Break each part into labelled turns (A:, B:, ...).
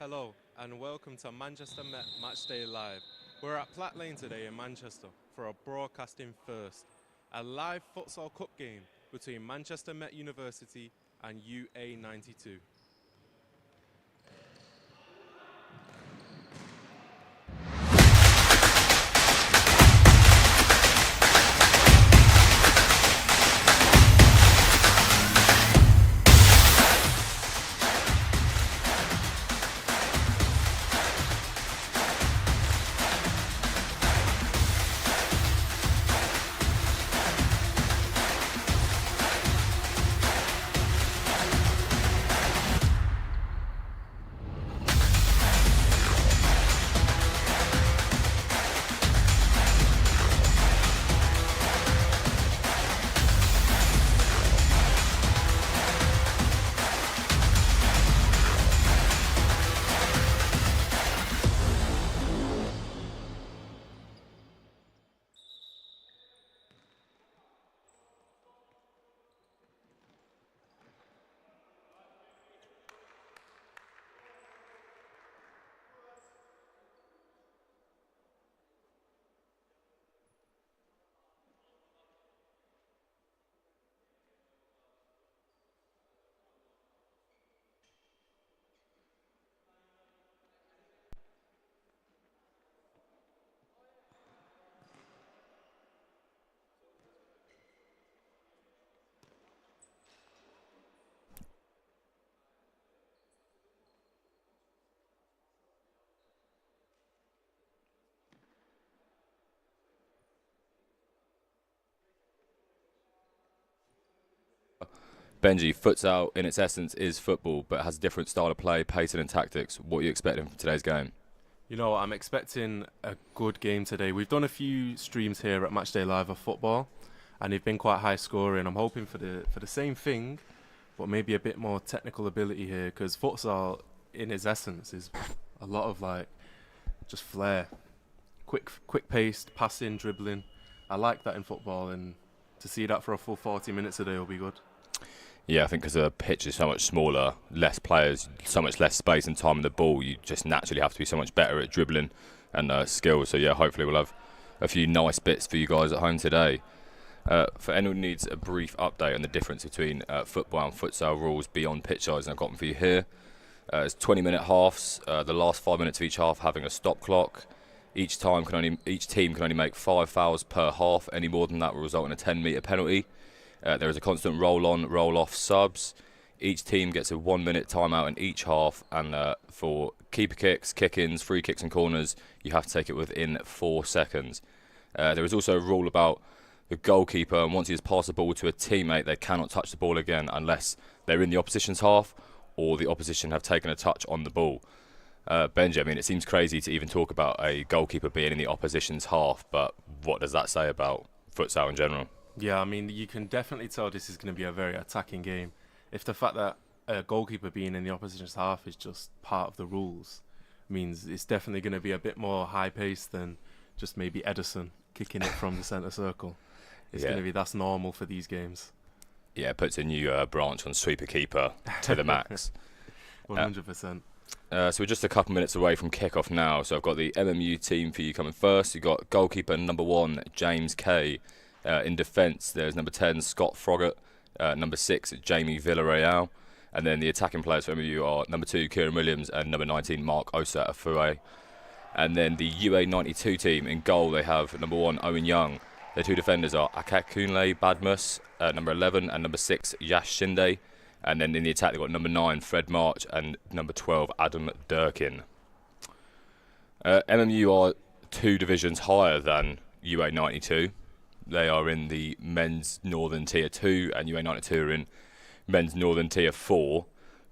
A: Hello and welcome to Manchester Met Matchday Live. We're at Platt Lane today in Manchester for a broadcasting first, a live futsal cup game between Manchester Met University and UA92.
B: Benji, futsal in its essence is football, but has a different style of play, pacing and tactics. What are you expecting from today's game?
A: You know, I'm expecting a good game today. We've done a few streams here at Matchday Live of football, and they've been quite high scoring. I'm hoping for the same thing, but maybe a bit more technical ability here, because futsal in its essence is a lot of just flair, quick paced passing, dribbling. I like that in football, and to see that for a full 40 minutes today will be good.
B: Yeah, I think because the pitch is so much smaller, less players, so much less space and time on the ball, you just naturally have to be so much better at dribbling and skills. So yeah, hopefully we'll have a few nice bits for you guys at home today. For anyone who needs a brief update on the difference between football and futsal rules beyond pitch size, I've got them for you here. It's 20-minute halves. The last 5 minutes of each half having a stop clock. Each team can only make 5 fouls per half. Any more than that will result in a 10-metre penalty. There is a constant roll-on, roll-off subs. Each team gets a 1-minute timeout in each half, and for keeper kicks, kick-ins, free kicks and corners, you have to take it within 4 seconds. There is also a rule about the goalkeeper, and once he has passed the ball to a teammate, they cannot touch the ball again unless they're in the opposition's half or the opposition have taken a touch on the ball. Benji, I mean, it seems crazy to even talk about a goalkeeper being in the opposition's half, but what does that say about futsal in general?
A: Yeah, I mean, you can definitely tell this is going to be a very attacking game. If the fact that a goalkeeper being in the opposition's half is just part of the rules, means it's definitely going to be a bit more high-paced than just maybe Edison kicking it from the centre circle. It's going to be, that's normal for these games.
B: Yeah, it puts a new branch on sweeper keeper to the max.
A: 100%.
B: So we're just a couple minutes away from kick-off now, so I've got the MMU team for you coming first. You've got goalkeeper number 1, James Kay. In defence, there's number 10, Scott Froggatt, number 6, Jamie Villarreal, and then the attacking players for MU are number 2, Kieran Williams, and number 19, Mark Osa Afue. And then the UA92 team, in goal, they have number 1, Owen Young. Their 2 defenders are Akakunle Badmus, number 11, and number 6, Yash Shinde. And then in the attack, they've got number 9, Fred March, and number 12, Adam Durkin. MMU are 2 divisions higher than UA92. They are in the men's Northern Tier 2 and UA92 are in men's Northern Tier 4.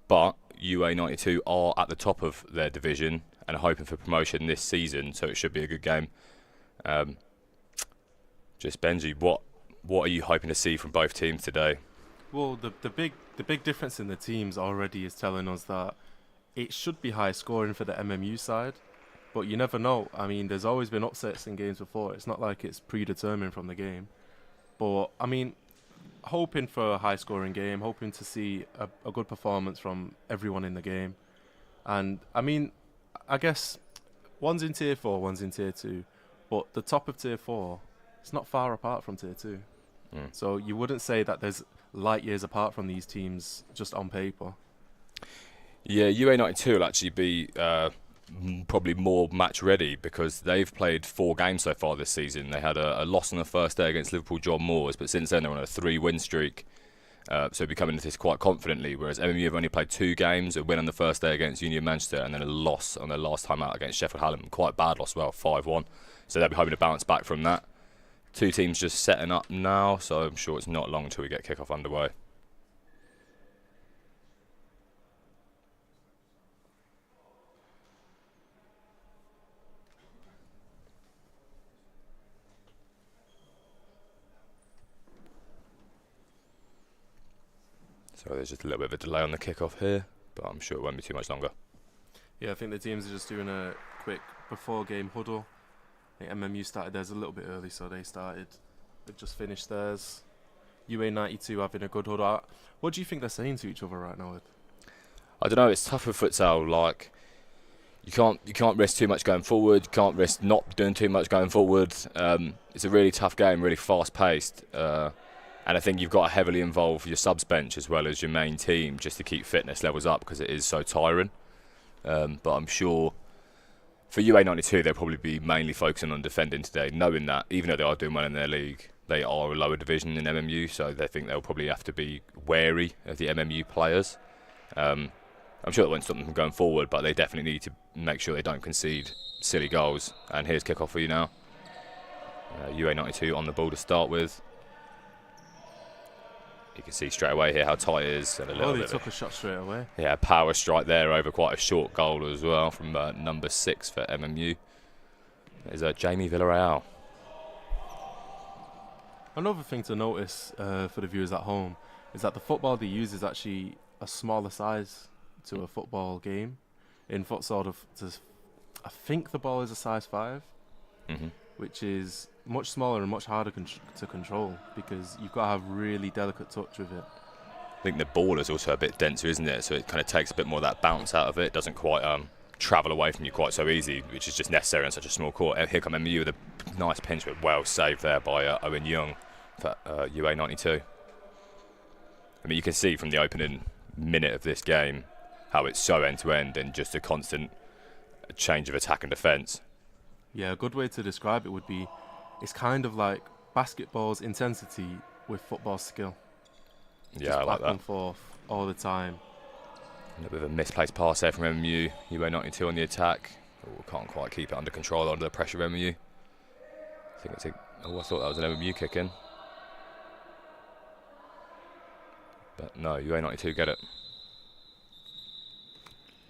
B: But UA92 are at the top of their division and are hoping for promotion this season, so it should be a good game. Just Benji, what are you hoping to see from both teams today?
A: Well, the big difference in the teams already is telling us that it should be high scoring for the MMU side. But you never know. I mean, there's always been upsets in games before. It's not like it's predetermined from the game. But, I mean, hoping for a high-scoring game, hoping to see a good performance from everyone in the game. And I mean, I guess one's in tier 4, one's in tier 2, but the top of tier 4, it's not far apart from tier 2. So you wouldn't say that there's light years apart from these teams just on paper.
B: Yeah, UA92 will actually be probably more match ready because they've played 4 games so far this season. They had a loss on the first day against Liverpool John Moores, but since then they're on a 3-win streak. So they'll be coming into this quite confidently, whereas MMU have only played 2 games, a win on the first day against Union Manchester and then a loss on their last time out against Sheffield Hallam. Quite a bad loss as well, 5-1. So they'll be hoping to bounce back from that. 2 teams just setting up now, so I'm sure it's not long till we get kick-off underway. So there's just a little bit of a delay on the kick-off here, but I'm sure it won't be too much longer.
A: Yeah, I think the teams are just doing a quick before-game huddle. I think MMU started theirs a little bit early, so they've just finished theirs. UA92 having a good huddle. What do you think they're saying to each other right now, Ed?
B: I don't know, it's tough with futsal. Like, you can't risk too much going forward, you can't risk not doing too much going forward. It's a really tough game, really fast-paced. And I think you've got to heavily involve your subs bench as well as your main team just to keep fitness levels up because it is so tiring. But I'm sure for UA92 they'll probably be mainly focusing on defending today, knowing that even though they are doing well in their league, they are a lower division in MMU, so they think they'll probably have to be wary of the MMU players. I'm sure that won't stop them from going forward, but they definitely need to make sure they don't concede silly goals. And here's kick-off for you now. UA92 on the ball to start with. You can see straight away here how tight it is. And
A: they took a shot straight away.
B: Yeah, power strike there over quite a short goal as well from number 6 for MMU. There's Jamie Villarreal.
A: Another thing to notice for the viewers at home is that the football they use is actually a smaller size to a football game. In futsal, I think the ball is a size 5, which is much smaller and much harder to control because you've got to have really delicate touch with it.
B: I think the ball is also a bit denser, isn't it? So it kind of takes a bit more of that bounce out of it. It doesn't quite travel away from you quite so easy, which is just necessary on such a small court. Here come MU with a nice pinch, but well saved there by Owen Young for UA92. I mean, you can see from the opening minute of this game how it's so end-to-end and just a constant change of attack and defence.
A: Yeah, a good way to describe it would be it's kind of like basketball's intensity with football skill.
B: Yeah,
A: just
B: I like that.
A: Back and forth all the time.
B: A little bit of a misplaced pass there from MMU. UA92 on the attack. Oh, can't quite keep it under control under the pressure of MMU. I thought that was an MMU kick in. But no, UA92 get it.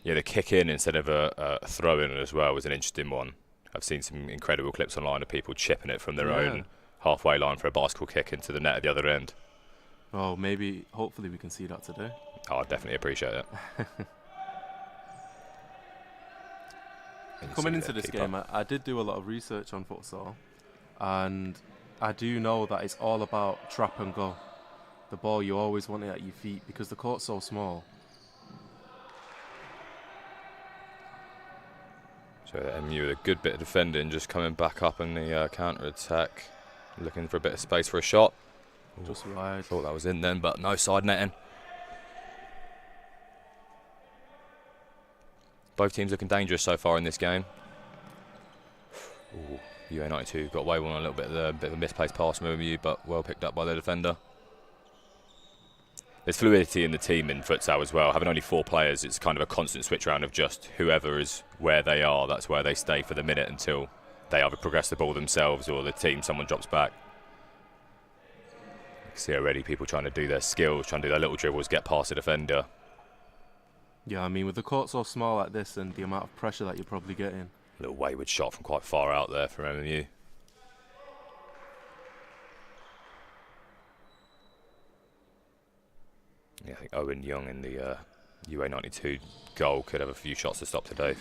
B: Yeah, the kick in instead of a throw in as well was an interesting one. I've seen some incredible clips online of people chipping it from their own halfway line for a basketball kick into the net at the other end.
A: Oh, hopefully we can see that today.
B: Oh, I'd definitely appreciate it.
A: Coming into this game, I did do a lot of research on futsal, and I do know that it's all about trap and go. The ball, you always want it at your feet because the court's so small.
B: So MU with a good bit of defending, just coming back up in the counter-attack, looking for a bit of space for a shot.
A: Just wide.
B: Thought that was in then, but no side netting. Both teams looking dangerous so far in this game. Ooh, UA92 got away with a little bit of a misplaced pass from MU, but well picked up by their defender. There's fluidity in the team in futsal as well. Having only 4 players, it's kind of a constant switch around of just whoever is where they are, that's where they stay for the minute until they either progress the ball themselves or the team, someone drops back. You can see already people trying to do their skills, trying to do their little dribbles, get past the defender.
A: Yeah, I mean, with the court so small like this and the amount of pressure that you're probably getting.
B: A little wayward shot from quite far out there from MMU. Yeah, I think Owen Young in the UA92 goal could have a few shots to stop today.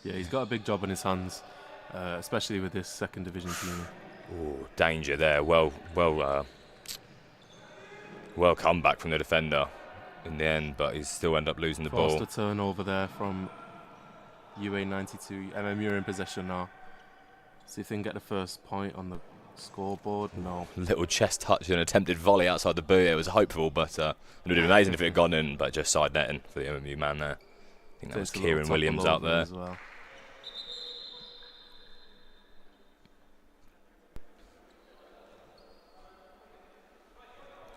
A: Yeah, he's got a big job on his hands, especially with this second division team.
B: Ooh, danger there. Well come back from the defender. in the end, but he's still end up losing the
A: Forced
B: ball.
A: a turnover there from UA92. MMU are in possession now. See if they can get the first point on the scoreboard. No.
B: Little chest touch and attempted volley outside the boot. It was hopeful, but it would have been amazing if it had gone in, but just side netting for the MMU man there. I think that was Kieran Williams out there.
A: As well.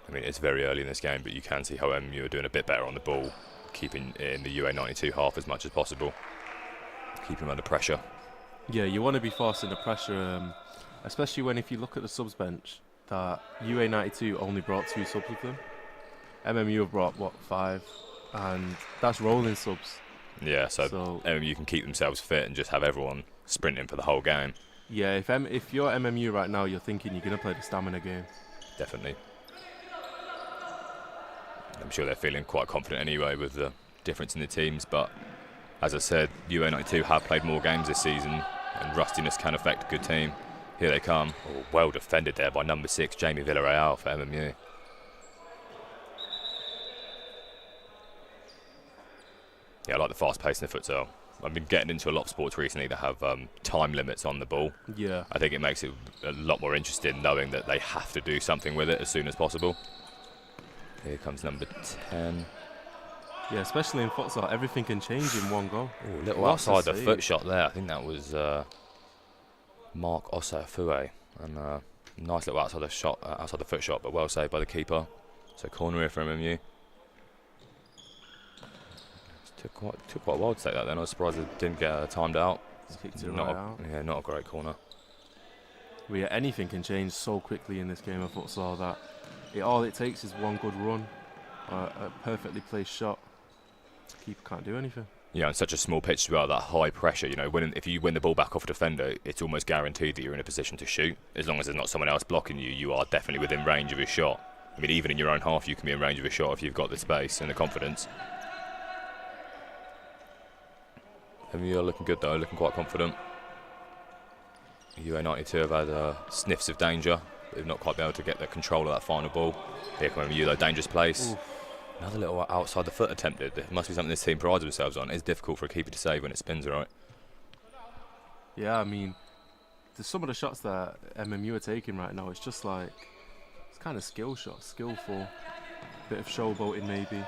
B: I mean, it's very early in this game, but you can see how MMU are doing a bit better on the ball, keeping in the UA92 half as much as possible, keeping them under pressure.
A: Yeah, you want to be forcing the pressure, especially when if you look at the subs bench, that UA92 only brought 2 subs with them. MMU have brought, what, 5? And that's rolling subs.
B: Yeah, so MMU can keep themselves fit and just have everyone sprinting for the whole game.
A: Yeah, if you're MMU right now, you're thinking you're going to play the stamina game.
B: Definitely. I'm sure they're feeling quite confident anyway with the difference in the teams, but as I said, UA92 have played more games this season, and rustiness can affect a good team. Here they come. Oh, well defended there by number 6, Jamie Villarreal for MMU. Yeah, I like the fast pace in the futsal. I've been getting into a lot of sports recently that have time limits on the ball.
A: Yeah.
B: I think it makes it a lot more interesting knowing that they have to do something with it as soon as possible. Here comes number 10.
A: Yeah, especially in futsal, everything can change in one goal.
B: Ooh, little outside the foot shot there. I think that was Mark Osafue. And nice little outside the foot shot, but well saved by the keeper. So corner here for MMU. Took quite a while to take that then. I was surprised it didn't get timed out.
A: Kicked it right out.
B: Yeah, not a great corner.
A: Well, yeah, anything can change so quickly in this game of futsal that all it takes is one good run, a perfectly placed shot. Keeper can't do anything.
B: Yeah, on such a small pitch as well, that high pressure, you know, if you win the ball back off a defender, it's almost guaranteed that you're in a position to shoot. As long as there's not someone else blocking you, you are definitely within range of a shot. I mean, even in your own half, you can be in range of a shot if you've got the space and the confidence. MMU are looking good though, looking quite confident. UA92 have had sniffs of danger. They've not quite been able to get the control of that final ball. Here come MMU though, dangerous place. Oof. Another little outside the foot attempted. It must be something this team prides themselves on. It's difficult for a keeper to save when it spins right.
A: Yeah, I mean, some of the shots that MMU are taking right now, it's just like, it's kind of skill shots, skillful. Bit of showboating maybe.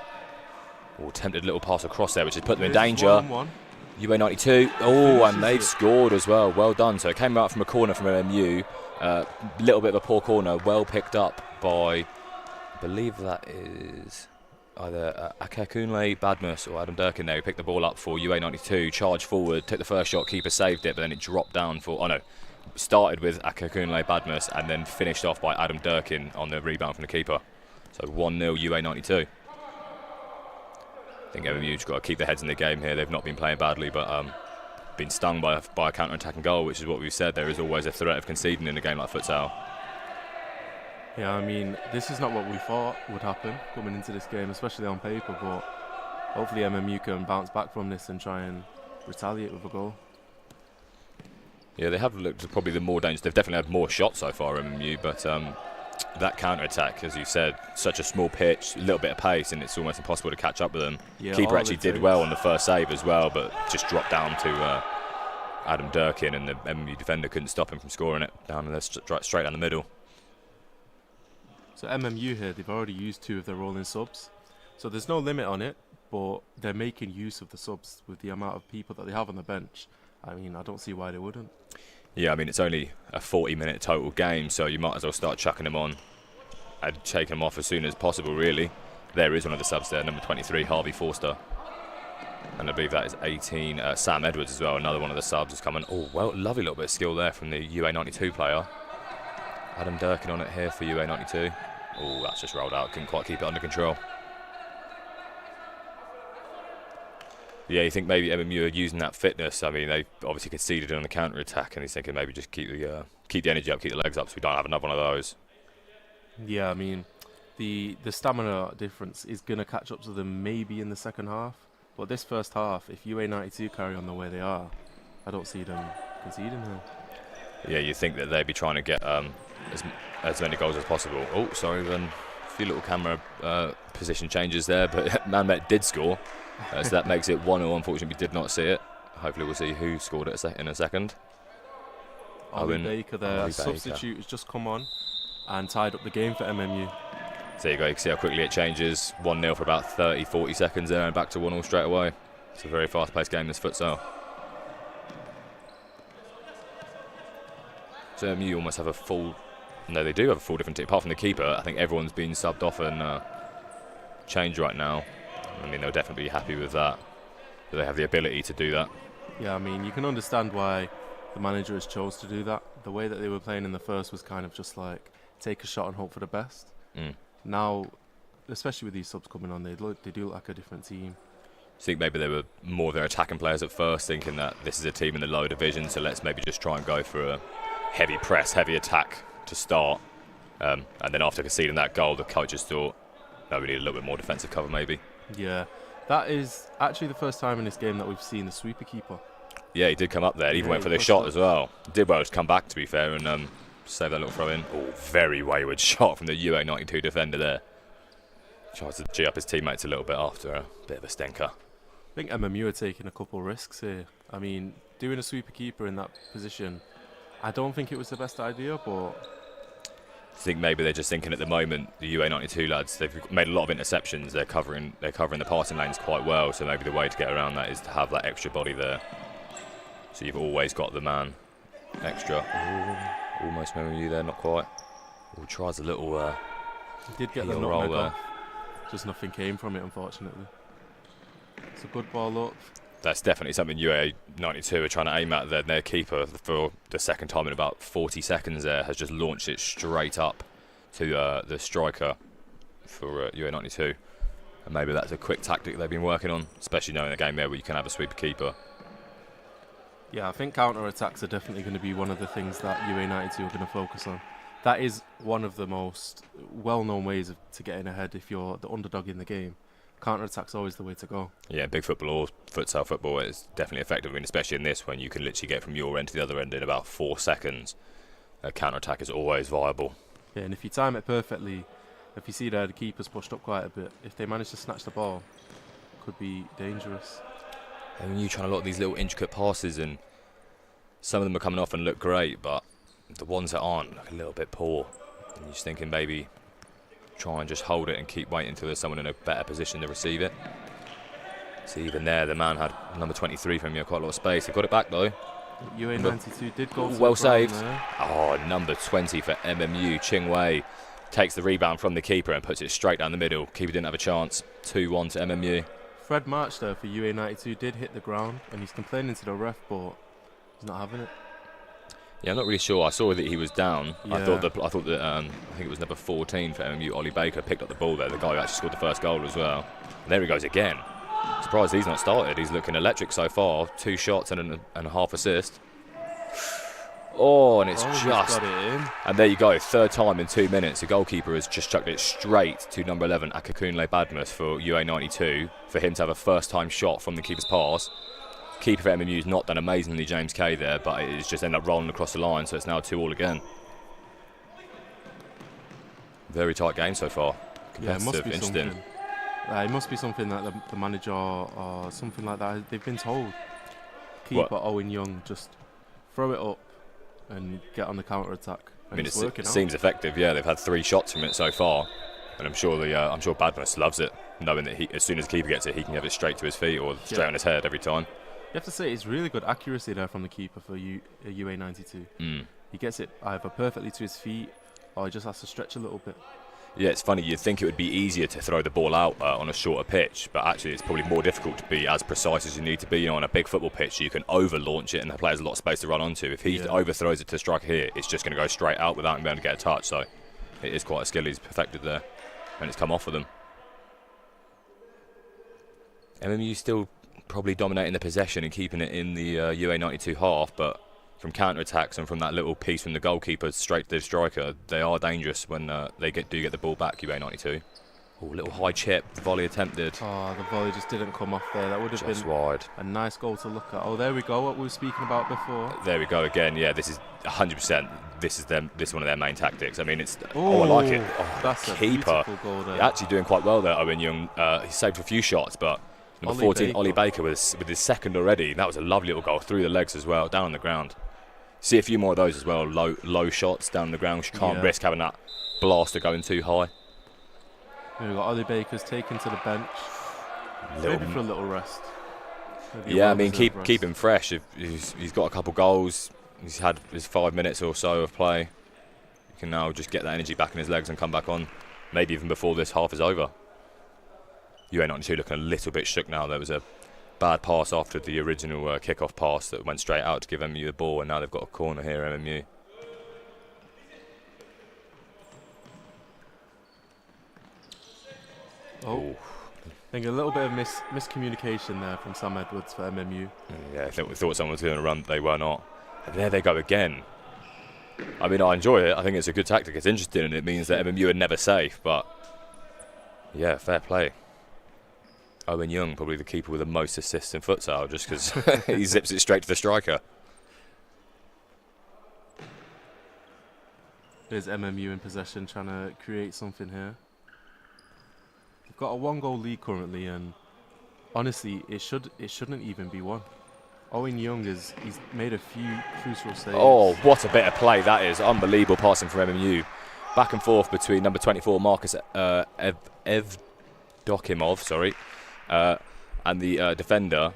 B: Oh, attempted little pass across there, which has put them in danger. 1-1. UA92, oh, and they've scored as well. Well done. So it came out from a corner from MMU. Little bit of a poor corner, well picked up by, I believe that is either Akakunle Badmus or Adam Durkin there, who picked the ball up for UA92, charged forward, took the first shot, keeper saved it, but then it dropped down started with Akakunle Badmus and then finished off by Adam Durkin on the rebound from the keeper. So 1-0 UA92. I think MMU's got to keep their heads in the game here. They've not been playing badly, but been stung by a counter-attacking goal, which is what we've said. There is always a threat of conceding in a game like futsal.
A: Yeah, I mean, this is not what we thought would happen coming into this game, especially on paper, but hopefully MMU can bounce back from this and try and retaliate with a goal.
B: Yeah, they have looked probably the more dangerous. They've definitely had more shots so far, MMU, but that counter-attack, as you said, such a small pitch, a little bit of pace, and it's almost impossible to catch up with them. Yeah, keeper actually did well on the first save as well, but just dropped down to Adam Durkin, and the MMU defender couldn't stop him from scoring it down there, straight down the middle.
A: So MMU here, they've already used 2 of their rolling subs, so there's no limit on it, but they're making use of the subs with the amount of people that they have on the bench. I mean, I don't see why they wouldn't.
B: Yeah, I mean, it's only a 40-minute total game, so you might as well start chucking them on and taking them off as soon as possible, really. There is one of the subs there, number 23, Harvey Forster. And I believe that is 18, Sam Edwards as well, another one of the subs is coming. Oh, well, lovely little bit of skill there from the UA92 player. Adam Durkin on it here for UA92. Oh, that's just rolled out, couldn't quite keep it under control. Yeah, you think maybe MMU are using that fitness. I mean, they obviously conceded on the counter-attack, and he's thinking maybe just keep the energy up, keep the legs up, so we don't have another one of those.
A: Yeah, I mean, the stamina difference is going to catch up to them maybe in the second half. But this first half, if UA92 carry on the way they are, I don't see them conceding here. Yeah,
B: you think that they'd be trying to get as many goals as possible. Oh, sorry, then few little camera position changes there, but Man Met did score, so that makes it 1-0. Unfortunately, we did not see it. Hopefully, we'll see who scored it in a second.
A: Ollie Baker there,
B: Ollie
A: substitute has just come on and tied up the game for MMU.
B: So there you go, you can see how quickly it changes. 1-0 for about 30-40 seconds there and back to 1-0 straight away. It's a very fast-paced game, this futsal. So MMU almost have a full... No, they do have a full different team. Apart from the keeper, I think everyone's been subbed off and changed right now. I mean, they'll definitely be happy with that. But they have the ability to do that.
A: Yeah, I mean, you can understand why the manager has chose to do that. The way that they were playing in the first was kind of just like take a shot and hope for the best. Now, especially with these subs coming on, they do look like a different team.
B: I think maybe they were more of their attacking players at first, thinking that this is a team in the lower division, so let's maybe just try and go for a heavy press, heavy attack to start. And then after conceding that goal, the coaches thought, no, we need a little bit more defensive cover maybe.
A: Yeah, that is actually the first time in this game that we've seen the sweeper keeper.
B: Yeah, he did come up there. He even went for the shot as well. Did well to come back, to be fair, and save that little throw in. Oh, very wayward shot from the UA92 defender there. Tries to G up his teammates a little bit after a bit of a stinker.
A: I think MMU are taking a couple of risks here. I mean, doing a sweeper keeper in that position, I don't think it was the best idea, but...
B: I think maybe they're just thinking at the moment, the UA92 lads, they've made a lot of interceptions. They're covering the passing lanes quite well, so maybe the way to get around that is to have that extra body there. So you've always got the man extra. Ooh, almost MMU there, not quite. Ooh, tries a little
A: he did get the nutmeg off. Just nothing came from it, unfortunately. It's a good ball up.
B: That's definitely something UA92 are trying to aim at. Their keeper, for the second time in about 40 seconds there, has just launched it straight up to the striker for UA92. And maybe that's a quick tactic they've been working on, especially knowing the game there where you can have a sweeper keeper.
A: Yeah, I think counter-attacks are definitely going to be one of the things that UA92 are going to focus on. That is one of the most well-known ways to getting ahead if you're the underdog in the game. Counter-attack's always the way to go.
B: Yeah, big football or futsal football is definitely effective. I mean, especially in this, when you can literally get from your end to the other end in about 4 seconds. A counter-attack is always viable.
A: Yeah, and if you time it perfectly, if you see there the keeper's pushed up quite a bit, if they manage to snatch the ball, it could be dangerous.
B: And when you're trying a lot of these little intricate passes, and some of them are coming off and look great, but the ones that aren't look a little bit poor. And you're just thinking maybe try and just hold it and keep waiting until there's someone in a better position to receive it. See, even there, the man had number 23 from you, quite a lot of space. He got it back though.
A: UA92 did go.
B: Well saved. Oh, number 20 for MMU. Ching Wei takes the rebound from the keeper and puts it straight down the middle. Keeper didn't have a chance. 2-1 to MMU.
A: Fred March there for UA92 did hit the ground, and he's complaining to the ref, but he's not having it.
B: Yeah, I'm not really sure. I saw that he was down.
A: Yeah.
B: I think it was number 14 for MMU. Ollie Baker picked up the ball there. The guy who actually scored the first goal as well. And there he goes again. Surprised he's not started. He's looking electric so far. 2 shots and a half assist. Oh, and it's just...
A: got it in.
B: And there you go. 3rd time in 2 minutes. The goalkeeper has just chucked it straight to number 11, Akakunle Badmus for UA92. For him to have a first-time shot from the keeper's pass. Keeper for MMU's not done amazingly, James Kay there, but it's just ended up rolling across the line, so it's now 2-2 again. Very tight game so far. Competitive, interesting.
A: It must be something that the manager or something like that, they've been told. Keeper Owen Young, just throw it up and get on the counter-attack.
B: I mean, it seems effective, yeah. They've had 3 shots from it so far, and I'm sure Badmus loves it, knowing that as soon as the keeper gets it, he can have it straight to his feet or straight on his head every time.
A: You have to say it's really good accuracy there from the keeper for UA92. He gets it either perfectly to his feet or he just has to stretch a little bit.
B: Yeah, it's funny. You'd think it would be easier to throw the ball out on a shorter pitch, but actually it's probably more difficult to be as precise as you need to be. You know, on a big football pitch, you can over-launch it and the player's a lot of space to run onto. If he overthrows it to the striker here, it's just going to go straight out without him being able to get a touch. So it is quite a skill he's perfected there, and it's come off for them. MMU still probably dominating the possession and keeping it in the UA92 half, but from counter-attacks and from that little piece from the goalkeeper straight to the striker, they are dangerous when they do get the ball back, UA92. Oh, little high chip, volley attempted.
A: Oh, the volley just didn't come off there. That would have
B: Just
A: been
B: wide.
A: a nice goal to look at. Oh, there we go, what we were speaking about before.
B: There we go again. Yeah, this is 100%. This is one of their main tactics. I mean, it's. Oh, I like it. Oh,
A: that's a
B: keeper.
A: beautiful goal there.
B: Actually doing quite well there, Owen Young. He saved a few shots, but number 14, Ollie Baker, with his second already. That was a lovely little goal through the legs as well, down on the ground. See a few more of those as well. Low shots down on the ground. You can't risk having that blaster going too high.
A: Here we got Ollie Baker's taken to the bench. Maybe for a little rest.
B: Yeah, I mean, keep him fresh. If he's got a couple goals, he's had his 5 minutes or so of play. You can now just get that energy back in his legs and come back on, maybe even before this half is over. UA92 looking a little bit shook now. There was a bad pass after the original kick-off pass that went straight out to give MMU the ball, and now they've got a corner here, MMU.
A: Oh, I think a little bit of miscommunication there from Sam Edwards for MMU.
B: Yeah, we thought someone was going to run, they were not. And there they go again. I mean, I enjoy it. I think it's a good tactic. It's interesting, and it means that MMU are never safe. But yeah, fair play. Owen Young, probably the keeper with the most assists in futsal, just because he zips it straight to the striker.
A: There's MMU in possession, trying to create something here. They've got a 1-goal lead currently, and honestly, it shouldn't even be one. Owen Young he's made a few crucial saves.
B: Oh, what a bit of play that is! Unbelievable passing from MMU, back and forth between number 24 Marcus Evdokimov, sorry, and the defender,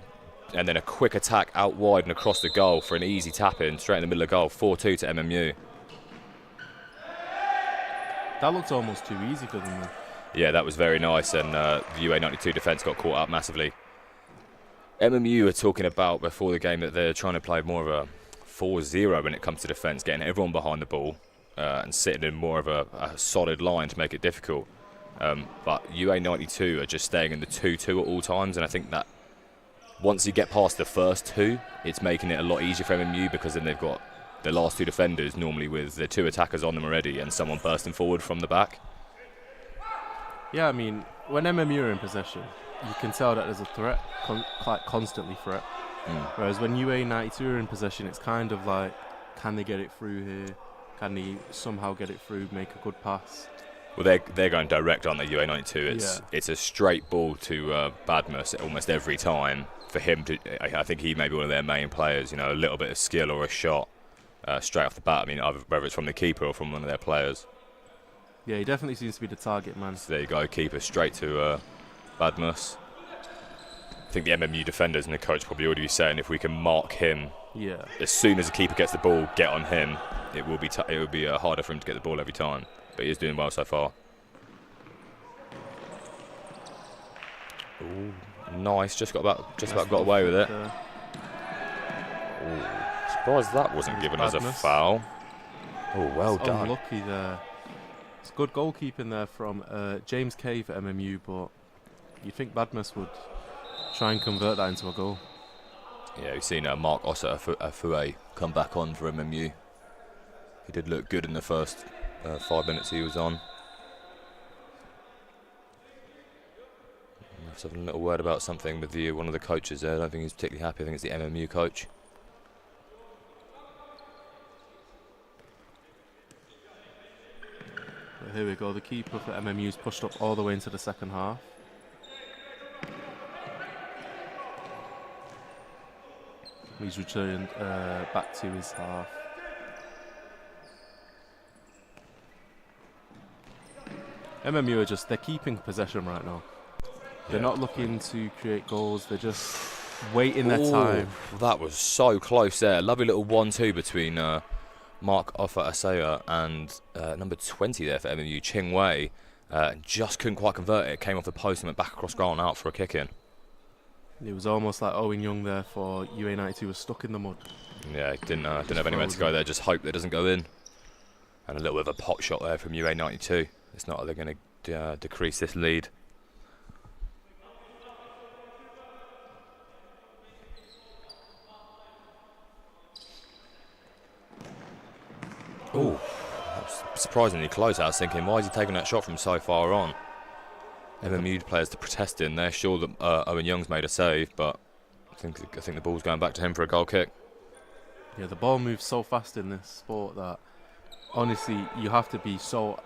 B: and then a quick attack out wide and across the goal for an easy tap in straight in the middle of the goal. 4-2 to MMU.
A: That looked almost too easy for them, though.
B: Yeah, that was very nice, and the UA92 defence got caught up massively. MMU were talking about before the game that they're trying to play more of a 4-0 when it comes to defence, getting everyone behind the ball and sitting in more of a solid line to make it difficult. But UA92 are just staying in the 2-2 at all times, and I think that once you get past the first two, it's making it a lot easier for MMU, because then they've got the last two defenders normally with the two attackers on them already and someone bursting forward from the back.
A: Yeah, I mean, when MMU are in possession, you can tell that there's a threat, quite constantly threat. Whereas when UA92 are in possession, it's kind of like, can they get it through here? Can they somehow get it through, make a good pass?
B: Well, they're going direct on the UA92. It's a straight ball to Badmus almost every time. For him to, I think he may be one of their main players. You know, a little bit of skill or a shot straight off the bat. I mean, whether it's from the keeper or from one of their players.
A: Yeah, he definitely seems to be the target man.
B: So there you go, keeper straight to Badmus. I think the MMU defenders and the coach probably already be saying, if we can mark him, as soon as the keeper gets the ball, get on him. It will be harder for him to get the ball every time. But he is doing well so far. Ooh, nice, just about got away with it. Ooh, surprised that wasn't given as a foul. Oh, well done.
A: Unlucky there. It's good goalkeeping there from James Kay for MMU, but you'd think Badmus would try and convert that into a goal.
B: Yeah, we've seen Mark Osa-Afue come back on for MMU. He did look good in the first 5 minutes he was on. Let's have a little word about something with one of the coaches there. I don't think he's particularly happy. I think it's the MMU coach.
A: But here we go. The keeper for MMU's pushed up all the way into the second half. He's returned back to his half. MMU are they're keeping possession right now. They're not looking to create goals. They're just waiting their time.
B: That was so close there. Lovely little 1-2 between Mark Ofa-Asaya and number 20 there for MMU, Ching Wei. Just couldn't quite convert it. It came off the post and went back across ground out for a kick-in.
A: It was almost like Owen Young there for UA92 was stuck in the mud.
B: Yeah, didn't have anywhere to go there. Just hope that it doesn't go in. And a little bit of a pot shot there from UA92. It's not that they're going to decrease this lead. Oh, that was surprisingly close. I was thinking, why is he taking that shot from so far on? MMU players to protest in. They're sure that Owen Young's made a save, but I think the ball's going back to him for a goal kick.
A: Yeah, the ball moves so fast in this sport that honestly you have to be so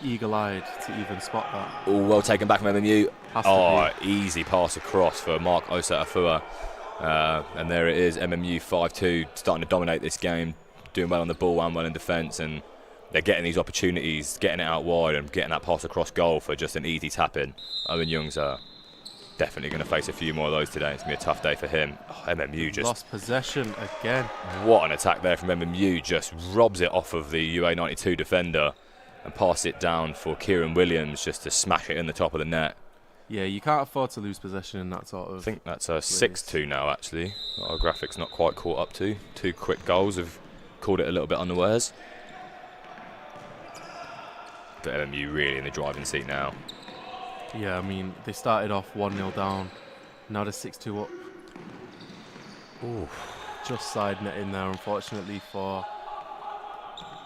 A: eagle-eyed to even spot that.
B: Oh, well taken back from MMU.
A: Has to be.
B: Easy pass across for Mark Osatafua. And there it is, MMU 5-2, starting to dominate this game, doing well on the ball and well in defence, and they're getting these opportunities, getting it out wide and getting that pass across goal for just an easy tap-in. Owen Young's definitely going to face a few more of those today. It's going to be a tough day for him. MMU just...
A: lost possession again.
B: What an attack there from MMU, just robs it off of the UA92 defender and pass it down for Kieran Williams just to smash it in the top of the net.
A: Yeah, you can't afford to lose possession in that sort of...
B: I think that's a 6-2 now, actually. Our graphics not quite caught up to. 2 quick goals have called it a little bit unawares. But MMU really in the driving seat now.
A: Yeah, I mean, they started off 1-0 down. Now they're 6-2 up.
B: Ooh.
A: Just side net in there, unfortunately, for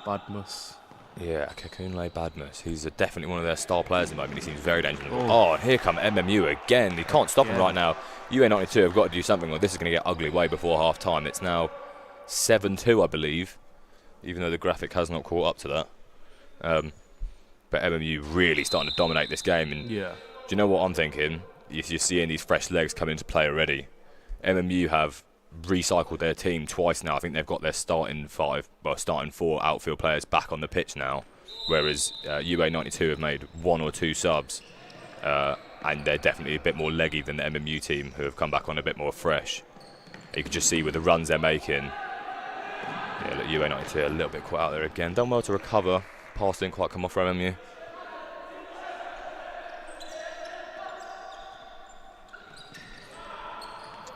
A: Badmus.
B: Yeah, Kakunle Badmus. He's definitely one of their star players at the moment. He seems very dangerous. Oh, and here come MMU again. You can't stop him right now. UA92 have got to do something, or this is going to get ugly way before half-time. It's now 7-2, I believe, even though the graphic has not caught up to that. But MMU really starting to dominate this game. And
A: yeah.
B: Do you know what I'm thinking? You're seeing these fresh legs come into play already. MMU have recycled their team twice now. I think they've got their starting 4 outfield players back on the pitch now, whereas UA92 have made 1 or 2 subs, and they're definitely a bit more leggy than the MMU team, who have come back on a bit more fresh. You can just see with the runs they're making. Yeah, look, UA92 a little bit caught out there again. Done well to recover. Pass didn't quite come off from MMU.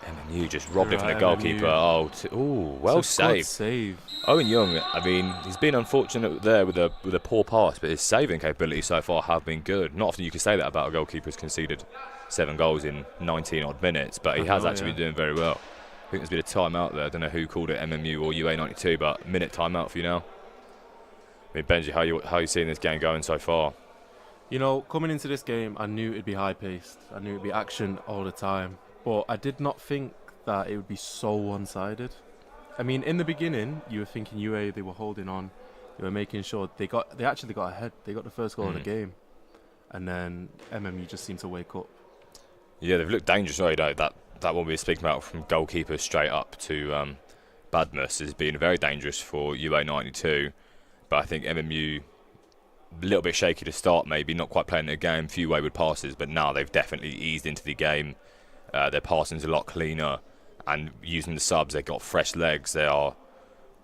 B: MMU just robbed it from the goalkeeper. Well saved.
A: Save.
B: Owen Young, I mean, he's been unfortunate there with a poor pass, but his saving capabilities so far have been good. Not often you can say that about a goalkeeper who's conceded 7 goals in 19 odd minutes, but he has actually been doing very well. I think there's been a timeout there. I don't know who called it, MMU or UA92, but minute timeout for you now. I mean, Benji, how are you seeing this game going so far?
A: You know, coming into this game, I knew it'd be high-paced. I knew it'd be action all the time. But I did not think that it would be so one-sided. I mean, in the beginning, you were thinking UA, they were holding on. They were making sure they actually got ahead. They got the first goal of the game. And then MMU just seemed to wake up. Yeah,
B: they've looked dangerous. No, that one we were speaking about from goalkeeper straight up to Badmus has been very dangerous for UA92. But I think MMU, a little bit shaky to start maybe, not quite playing their game, few wayward passes, but now they've definitely eased into the game. Their passing's a lot cleaner, and using the subs, they've got fresh legs. There are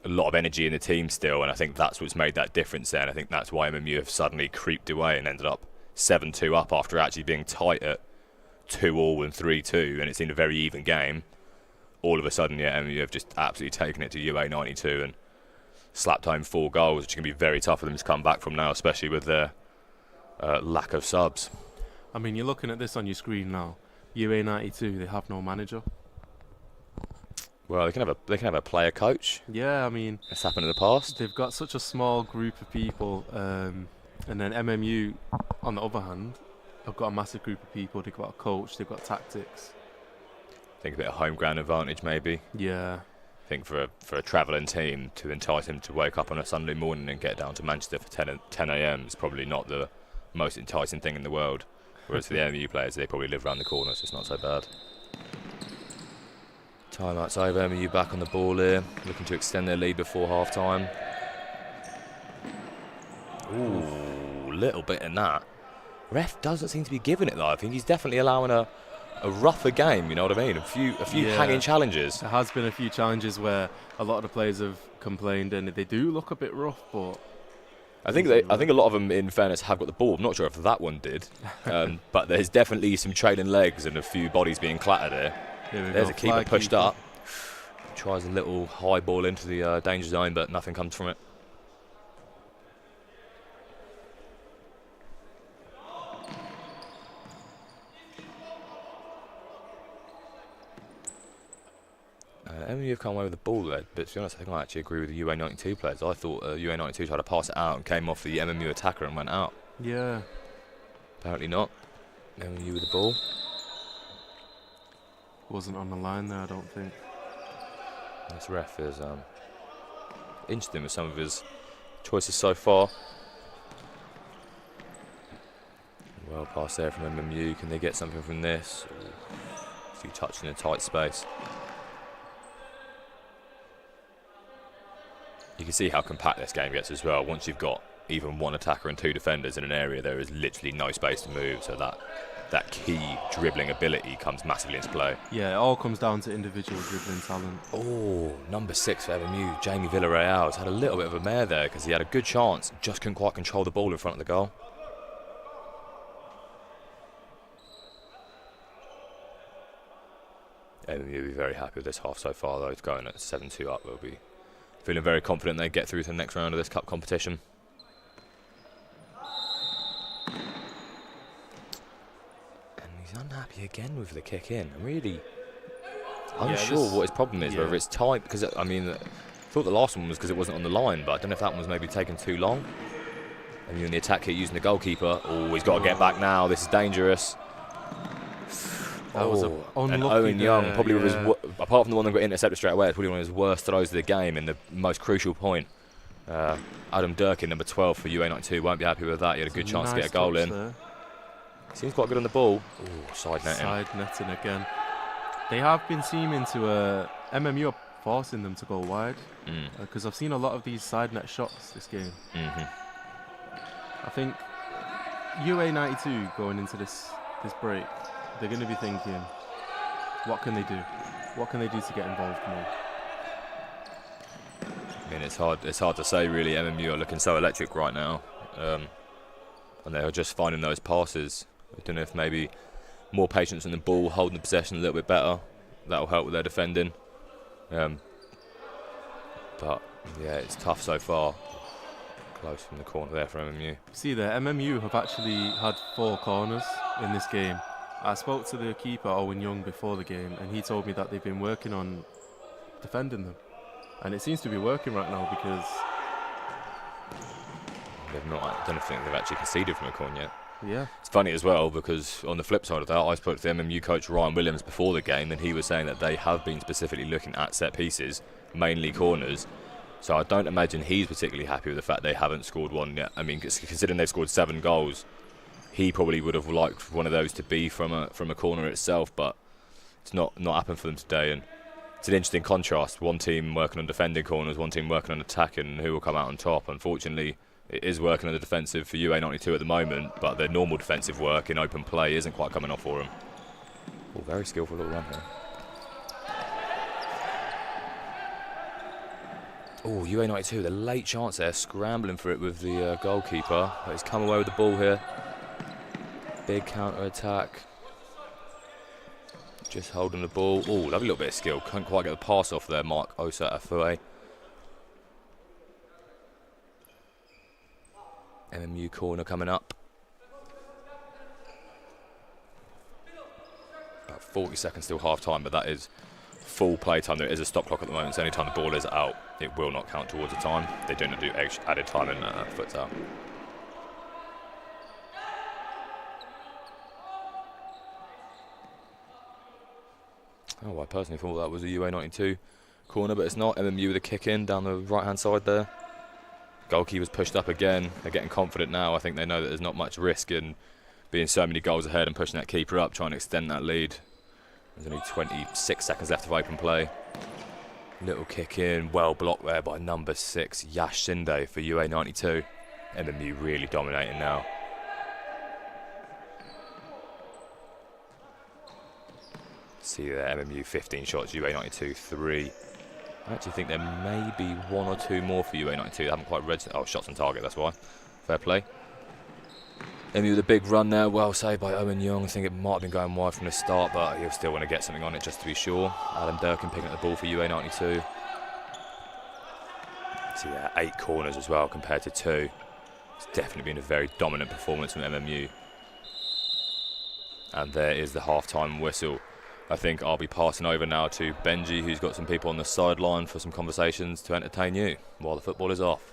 B: a lot of energy in the team still, and I think that's what's made that difference there, and I think that's why MMU have suddenly creeped away and ended up 7-2 up after actually being tight at 2-2 and 3-2, and it's been a very even game. All of a sudden, MMU have just absolutely taken it to UA92 and slapped home 4 goals, which is going to be very tough for them to come back from now, especially with their lack of subs.
A: I mean, you're looking at this on your screen now. UA92, they have no manager.
B: Well, they can have a player coach.
A: Yeah, I mean,
B: it's happened in the past.
A: They've got such a small group of people, and then MMU, on the other hand, have got a massive group of people. They've got a coach. They've got tactics.
B: I think a bit of home ground advantage, maybe.
A: Yeah.
B: I think for a travelling team to entice him to wake up on a Sunday morning and get down to Manchester for 10 a.m. is probably not the most enticing thing in the world. Whereas for the MMU players, they probably live around the corner, so it's not so bad. Timeout's over. MMU back on the ball here, looking to extend their lead before half-time. Ooh, little bit in that. Ref doesn't seem to be giving it though. I think he's definitely allowing a rougher game, you know what I mean? A few hanging challenges.
A: There has been a few challenges where a lot of the players have complained and they do look a bit rough, but
B: I think a lot of them, in fairness, have got the ball. I'm not sure if that one did, but there's definitely some trailing legs and a few bodies being clattered here. There's a keeper pushed up. Tries a little high ball into the danger zone, but nothing comes from it. MMU have come away with the ball there, but to be honest, I think I actually agree with the UA92 players. I thought UA92 tried to pass it out and came off the MMU attacker and went out.
A: Yeah.
B: Apparently not. MMU with the ball.
A: Wasn't on the line there, I don't think.
B: This ref is interesting with some of his choices so far. Well pass there from MMU. Can they get something from this? A few touches in a tight space. You can see how compact this game gets as well. Once you've got even one attacker and two defenders in an area, there is literally no space to move. So that key dribbling ability comes massively into play.
A: Yeah, it all comes down to individual dribbling talent.
B: Oh, number 6 for MMU, Jamie Villarreal, has had a little bit of a mare there because he had a good chance, just couldn't quite control the ball in front of the goal. MMU will be very happy with this half so far, though. It's going at 7-2 up. They'll be feeling very confident they get through to the next round of this cup competition. And he's unhappy again with the kick in. I'm really unsure what his problem is, whether it's tight, because I mean, I thought the last one was because it wasn't on the line, but I don't know if that one was maybe taking too long. And you're in the attack here using the goalkeeper. Oh, he's got to get back now. This is dangerous.
A: That was
B: and Owen Young, probably with his, apart from the one that got intercepted straight away, it's probably one of his worst throws of the game in the most crucial point. Adam Durkin, number 12 for UA92, won't be happy with that. He had a good chance to get a goal in. There. Seems quite good on the ball. Ooh, side netting.
A: Side netting again. They have been seeming to, MMU are forcing them to go wide, because I've seen a lot of these side net shots this game. I think UA92 going into this break, they're going to be thinking, what can they do? What can they do to get involved more?
B: I mean, it's hard to say really. MMU are looking so electric right now, and they are just finding those passes. I don't know if maybe more patience on the ball, holding the possession a little bit better. That'll help with their defending. But yeah, it's tough so far. Close from the corner there for MMU.
A: See there, MMU have actually had 4 corners in this game. I spoke to the keeper, Owen Young, before the game, and he told me that they've been working on defending them. And it seems to be working right now because
B: they've not, I don't think they've actually conceded from a corner yet.
A: Yeah.
B: It's funny as well because on the flip side of that, I spoke to the MMU coach Ryan Williams before the game, and he was saying that they have been specifically looking at set pieces, mainly corners. So I don't imagine he's particularly happy with the fact they haven't scored one yet. I mean, considering they've scored 7 goals, he probably would have liked one of those to be from a corner itself, but it's not happened for them today. And it's an interesting contrast. One team working on defending corners, one team working on attacking, and who will come out on top. Unfortunately, it is working on the defensive for UA92 at the moment, but their normal defensive work in open play isn't quite coming off for them. Oh, very skillful little run here. Oh, UA92, the late chance there, scrambling for it with the goalkeeper. But he's come away with the ball here. Big counter-attack. Just holding the ball. Oh, lovely little bit of skill. Couldn't quite get the pass off there, Mark Osa-Afue. MMU corner coming up. About 40 seconds till half-time, but that is full play time. There is a stop clock at the moment, so any time the ball is out, it will not count towards the time. They do not do extra added time in futsal. Oh, I personally thought that was a UA92 corner, but it's not. MMU with a kick in down the right-hand side there. Goalkeeper's pushed up again. They're getting confident now. I think they know that there's not much risk in being so many goals ahead and pushing that keeper up, trying to extend that lead. There's only 26 seconds left of open play. Little kick in, well blocked there by number 6, Yash Sinde for UA92. MMU really dominating now. See there, MMU 15 shots, UA92 3. I actually think there may be 1 or 2 more for UA92. They haven't quite read. Oh, shots on target, that's why. Fair play. MMU with a big run there, well saved by Owen Young. I think it might have been going wide from the start, but he'll still want to get something on it just to be sure. Adam Durkin picking up the ball for UA92. See there, 8 corners as well compared to 2. It's definitely been a very dominant performance from MMU. And there is the half-time whistle. I think I'll be passing over now to Benji, who's got some people on the sideline for some conversations to entertain you while the football is off.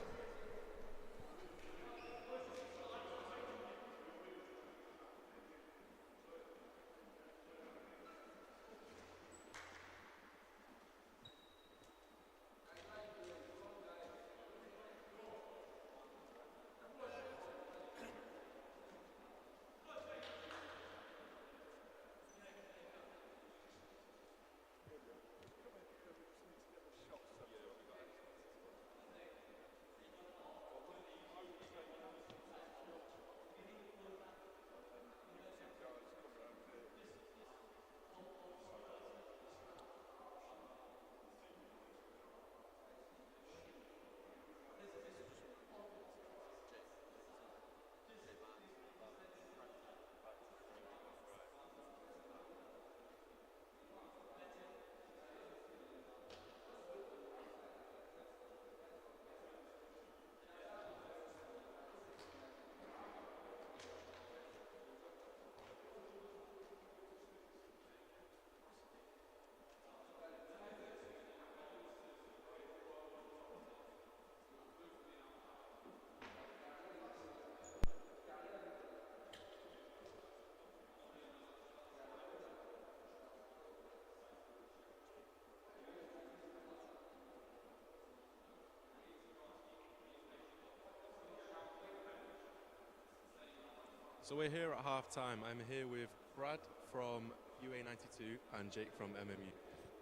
A: So we're here at half time. I'm here with Brad from UA92 and Jake from MMU.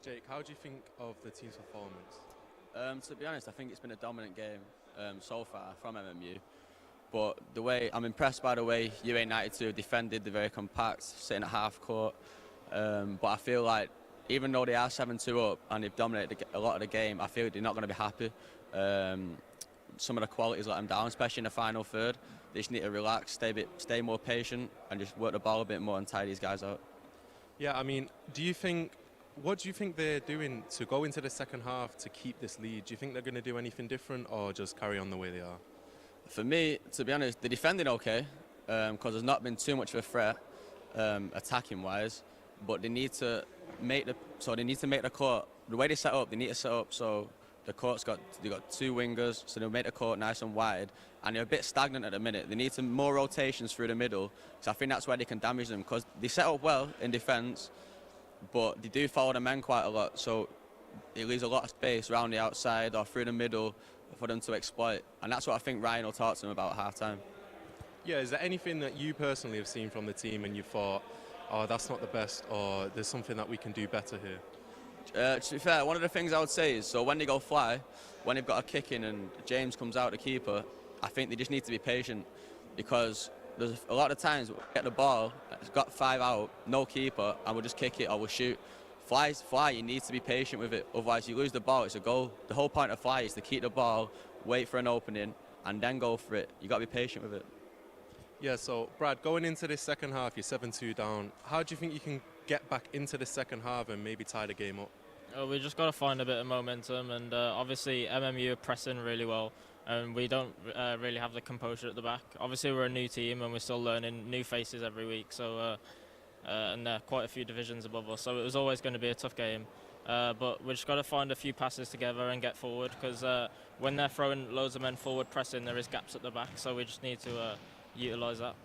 A: Jake, how do you think of the team's performance?
C: To be honest, I think it's been a dominant game so far from MMU. But I'm impressed by the way UA92 defended. They're very compact, sitting at half court. But I feel like even though they are 7-2 up and they've dominated a lot of the game, I feel like they're not going to be happy. Some of the qualities let them down, especially in the final third. They just need to relax, stay more patient, and just work the ball a bit more and tie these guys out.
A: Yeah, I mean, what do you think they're doing to go into the second half to keep this lead? Do you think they're going to do anything different or just carry on the way they are?
C: For me, to be honest, they're defending okay because there's not been too much of a threat attacking wise, but they need to make the court. The way they set up, they need to set up so the court's got two wingers, so they'll make the court nice and wide, and they're a bit stagnant at the minute. They need some more rotations through the middle, so I think that's where they can damage them because they set up well in defence, but they do follow the men quite a lot, so it leaves a lot of space around the outside or through the middle for them to exploit, and that's what I think Ryan will talk to them about at half-time.
A: Yeah, is there anything that you personally have seen from the team and you thought, oh, that's not the best, or there's something that we can do better here?
C: To be fair, one of the things I would say is, so when they go fly, when they've got a kick in and James comes out, the keeper, I think they just need to be patient because there's a lot of times we get the ball, it's got 5 out, no keeper, and we'll just kick it or we'll shoot. Fly, you need to be patient with it, otherwise you lose the ball, it's a goal. The whole point of fly is to keep the ball, wait for an opening, and then go for it. You've got to be patient with it.
A: Yeah, so Brad, going into this second half, you're 7-2 down. How do you think you can get back into the second half and maybe tie the game up?
D: We just got to find a bit of momentum, and obviously MMU are pressing really well, and we don't really have the composure at the back. Obviously we're a new team and we're still learning new faces every week, so and there are quite a few divisions above us, so it was always going to be a tough game. But we just got to find a few passes together and get forward, because when they're throwing loads of men forward pressing, there is gaps at the back, so we just need to utilise that.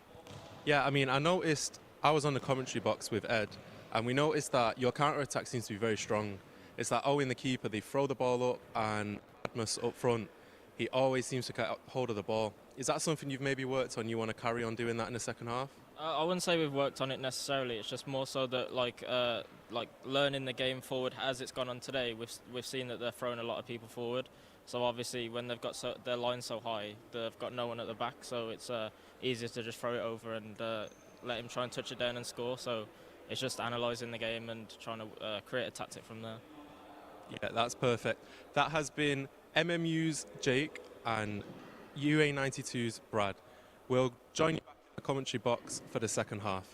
A: Yeah, I mean, I was on the commentary box with Ed, and we noticed that your counter-attack seems to be very strong. It's like Owen, the keeper, they throw the ball up, and Admus up front, he always seems to get hold of the ball. Is that something you've maybe worked on, you want to carry on doing that in the second half?
D: I wouldn't say we've worked on it necessarily. It's just more so that like learning the game forward as it's gone on today. We've seen that they're throwing a lot of people forward. So obviously when they've got their line so high, they've got no one at the back. So it's easier to just throw it over and let him try and touch it down and score. So it's just analysing the game and trying to create a tactic from there.
A: Yeah, that's perfect. That has been MMU's Jake and UA92's Brad. We'll join you back in the commentary box for the second half.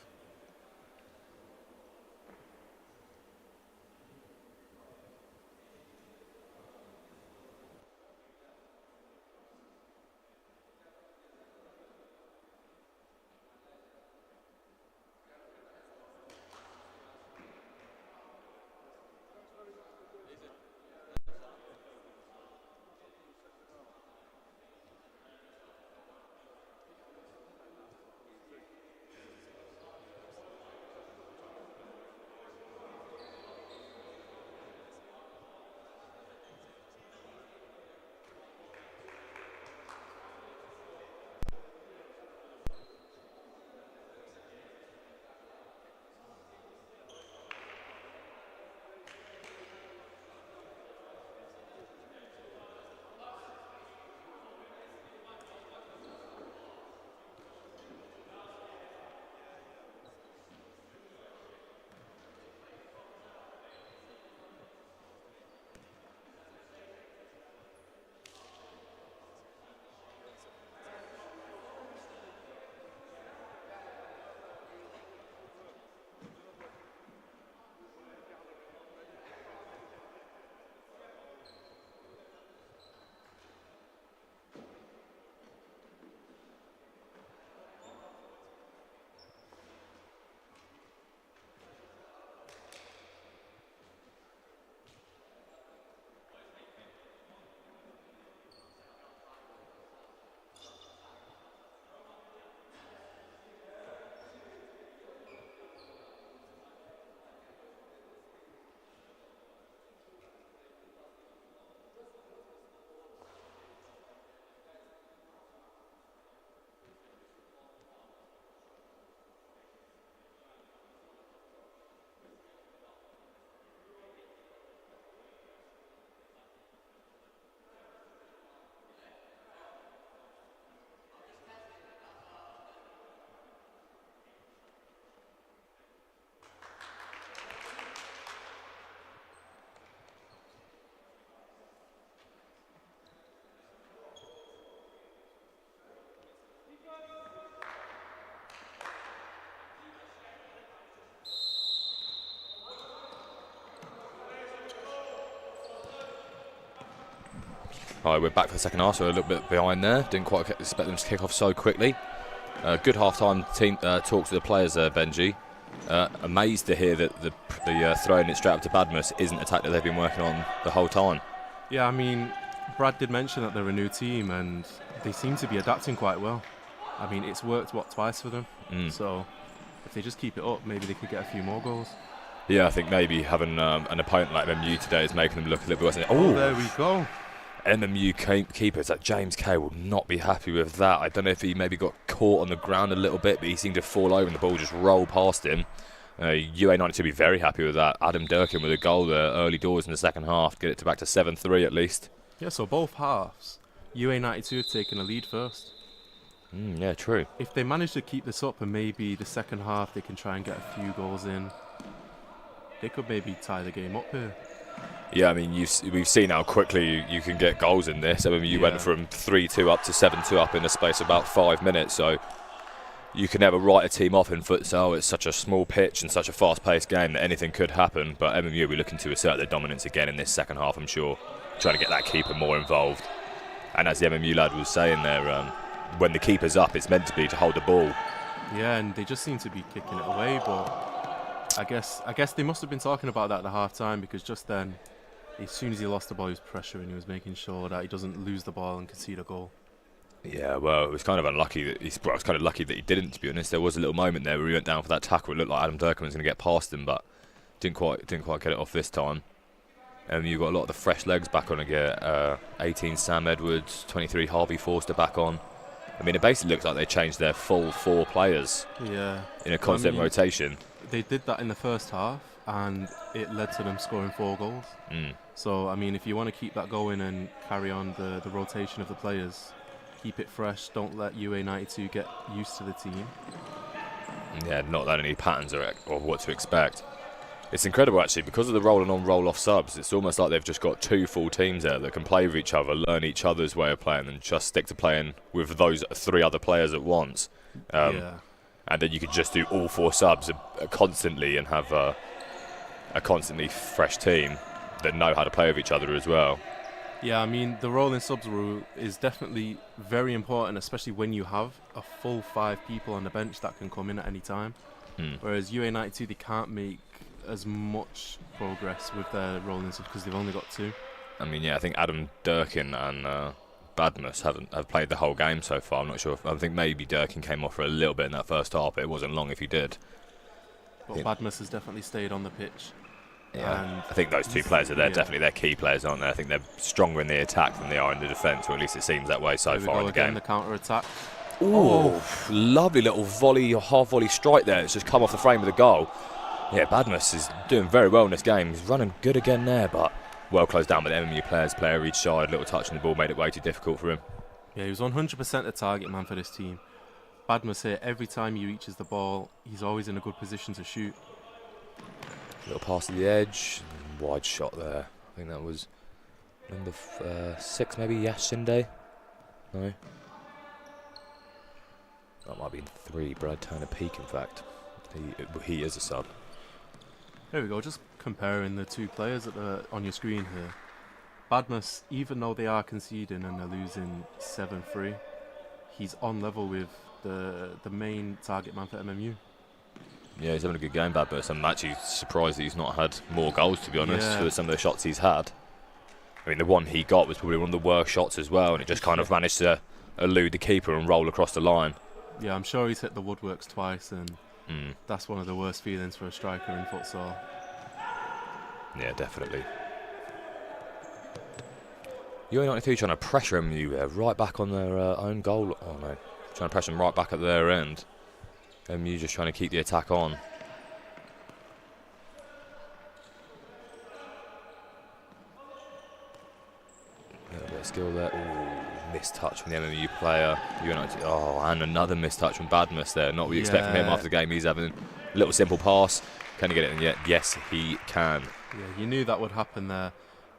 B: All right, we're back for the second half, so we're a little bit behind there. Didn't quite expect them to kick off so quickly. Good half-time team talk to the players there, Benji. Amazed to hear that the throwing it straight up to Badmus isn't a tactic they've been working on the whole time.
A: Yeah, I mean, Brad did mention that they're a new team and they seem to be adapting quite well. I mean, it's worked, twice for them. So if they just keep it up, maybe they could get a few more goals.
B: Yeah, I think maybe having an opponent like MMU today is making them look a little bit worse.
A: Oh, there we go.
B: MMU keepers, like James Kay, will not be happy with that. I don't know if he maybe got caught on the ground a little bit, but he seemed to fall over and the ball just rolled past him. UA92 will be very happy with that. Adam Durkin with a goal there early doors in the second half, get it back to 7-3 at least.
A: Yeah, so both halves, UA92 have taken a lead first.
B: Yeah, true.
A: If they manage to keep this up and maybe the second half they can try and get a few goals in, they could maybe tie the game up here.
B: Yeah, I mean, we've seen how quickly you can get goals in this. I mean, you went from 3-2 up to 7-2 up in the space of about 5 minutes, so you can never write a team off in futsal. It's such a small pitch and such a fast-paced game that anything could happen, but MMU will be looking to assert their dominance again in this second half, I'm sure, trying to get that keeper more involved. And as the MMU lad was saying there, when the keeper's up, it's meant to be to hold the ball.
A: Yeah, and they just seem to be kicking it away, but I guess they must have been talking about that at the half-time, because just then, as soon as he lost the ball, he was pressuring, he was making sure that he doesn't lose the ball and concede a goal.
B: Yeah, well, it was kind of unlucky that it was kind of lucky that he didn't, to be honest. There was a little moment there where he went down for that tackle. It looked like Adam Durkin was going to get past him, but didn't quite get it off this time. And you've got a lot of the fresh legs back on again. 18 Sam Edwards, 23 Harvey Forster back on. I mean, it basically looks like they changed their full 4 players.
A: Yeah.
B: In a constant rotation.
A: They did that in the first half, and it led to them scoring 4 goals. So, I mean, if you want to keep that going and carry on the rotation of the players, keep it fresh, don't let UA92 get used to the team.
B: Yeah, not that any patterns or what to expect. It's incredible, actually, because of the roll-on, roll-off subs, it's almost like they've just got 2 full teams there that can play with each other, learn each other's way of playing, and just stick to playing with those 3 other players at once. And then you could just do all 4 subs constantly and have a constantly fresh team that know how to play with each other as well.
A: Yeah, I mean, the rolling subs rule is definitely very important, especially when you have a full 5 people on the bench that can come in at any time. Whereas UA92, they can't make as much progress with their rolling subs because they've only got 2.
B: I mean, yeah, I think Adam Durkin and Badmus have played the whole game so far. I'm not sure. I think maybe Durkin came off for a little bit in that first half, but it wasn't long if he did.
A: But Badmus has definitely stayed on the pitch.
B: Yeah,
A: and
B: I think those 2 players are definitely their key players, aren't they? I think they're stronger in the attack than they are in the defence, or at least it seems that way so far in the game.
A: The counter-attack.
B: Ooh, lovely little volley or half-volley strike there. It's just come off the frame of the goal. Yeah, Badmus is doing very well in this game. He's running good again there, but well closed down by the MMU players. Player each side, little touch on the ball made it way too difficult for him.
A: Yeah, he was 100% the target man for this team. Badmus here, every time he reaches the ball, he's always in a good position to shoot.
B: Little pass to the edge, wide shot there. I think that was number 6 maybe, Yashinde? No? That might have been 3, Brad Turner Peak in fact. He is a sub.
A: There we go, just comparing the 2 players on your screen here. Badmus, even though they are conceding and they're losing 7-3, he's on level with the main target man for MMU.
B: Yeah, he's having a good game, Badmus. I'm actually surprised that he's not had more goals, to be honest, for some of the shots he's had. I mean, the one he got was probably one of the worst shots as well, and it just kind of managed to elude the keeper and roll across the line. Yeah,
A: I'm sure he's hit the woodworks twice, and that's one of the worst feelings for a striker in futsal.
B: Yeah, definitely. UA92 trying to pressure MU right back on their own goal. Oh no, trying to pressure them right back at their end. MU just trying to keep the attack on. A little bit of skill there. Ooh, missed touch from the MMU player. UA92. Oh, and another missed touch from Badmus there. Not what you expect from him after the game. He's having a little simple pass. Can he get it in yet? Yes, he can.
A: Yeah, you knew that would happen there.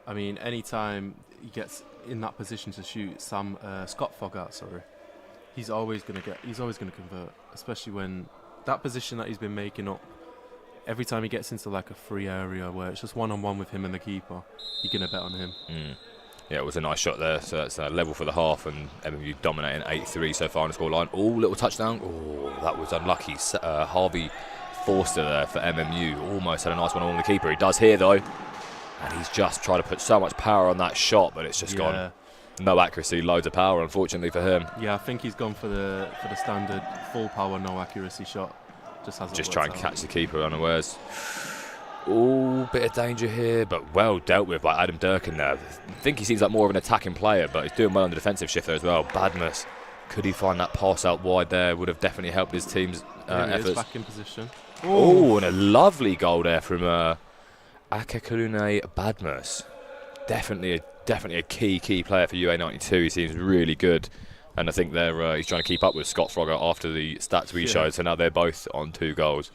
A: I mean, anytime he gets in that position to shoot, Scott Fogart, he's always going to convert, especially when that position that he's been making up. Every time he gets into like a free area where it's just one-on-one with him and the keeper, you're going to bet on him.
B: Yeah, it was a nice shot there. So that's level for the half, and MMU dominating 8-3 so far on the scoreline. Oh, little touchdown. Oh, that was unlucky. Harvey Forster there for MMU. Almost had a nice one on the keeper. He does here, though. And he's just tried to put so much power on that shot, but it's just gone. No accuracy, loads of power, unfortunately for him.
A: Yeah, I think he's gone for the standard full power, no accuracy shot. Just
B: try and catch the keeper unawares. Oh, bit of danger here, but well dealt with by Adam Durkin there. I think he seems like more of an attacking player, but he's doing well on the defensive shift there as well. Badmus, could he find that pass out wide there? Would have definitely helped his team's efforts.
A: Is back in position.
B: Oh, and a lovely goal there from Akakarune Badmus. Definitely a key player for UA92. He seems really good, and I think he's trying to keep up with Scott Frogger after the stats we showed. So now they're both on 2 goals.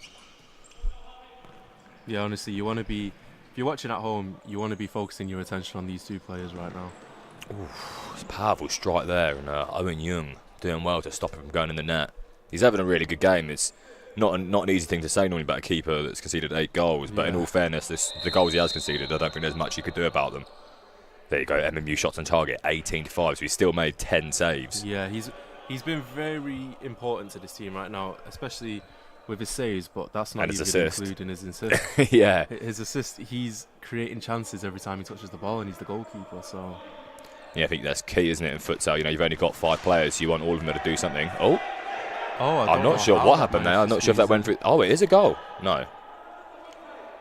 A: Yeah, honestly, you want to be, if you're watching at home, you want to be focusing your attention on these 2 players right now.
B: Ooh, it's a powerful strike there, and Owen Young doing well to stop him from going in the net. He's having a really good game. It's not an easy thing to say normally about a keeper that's conceded 8 goals, but in all fairness, the goals he has conceded, I don't think there's much you could do about them. There you go, MMU shots on target, 18-5, so he's still made 10 saves.
A: Yeah, he's been very important to this team right now, especially with his saves, but that's not even including his assist.
B: Yeah.
A: His assist, he's creating chances every time he touches the ball, and he's the goalkeeper, so...
B: Yeah, I think that's key, isn't it, in futsal? You know, you've only got 5 players, so you want all of them to do something. Oh, I'm not sure what happened there. I'm not sure if that went through... Oh, it is a goal. No.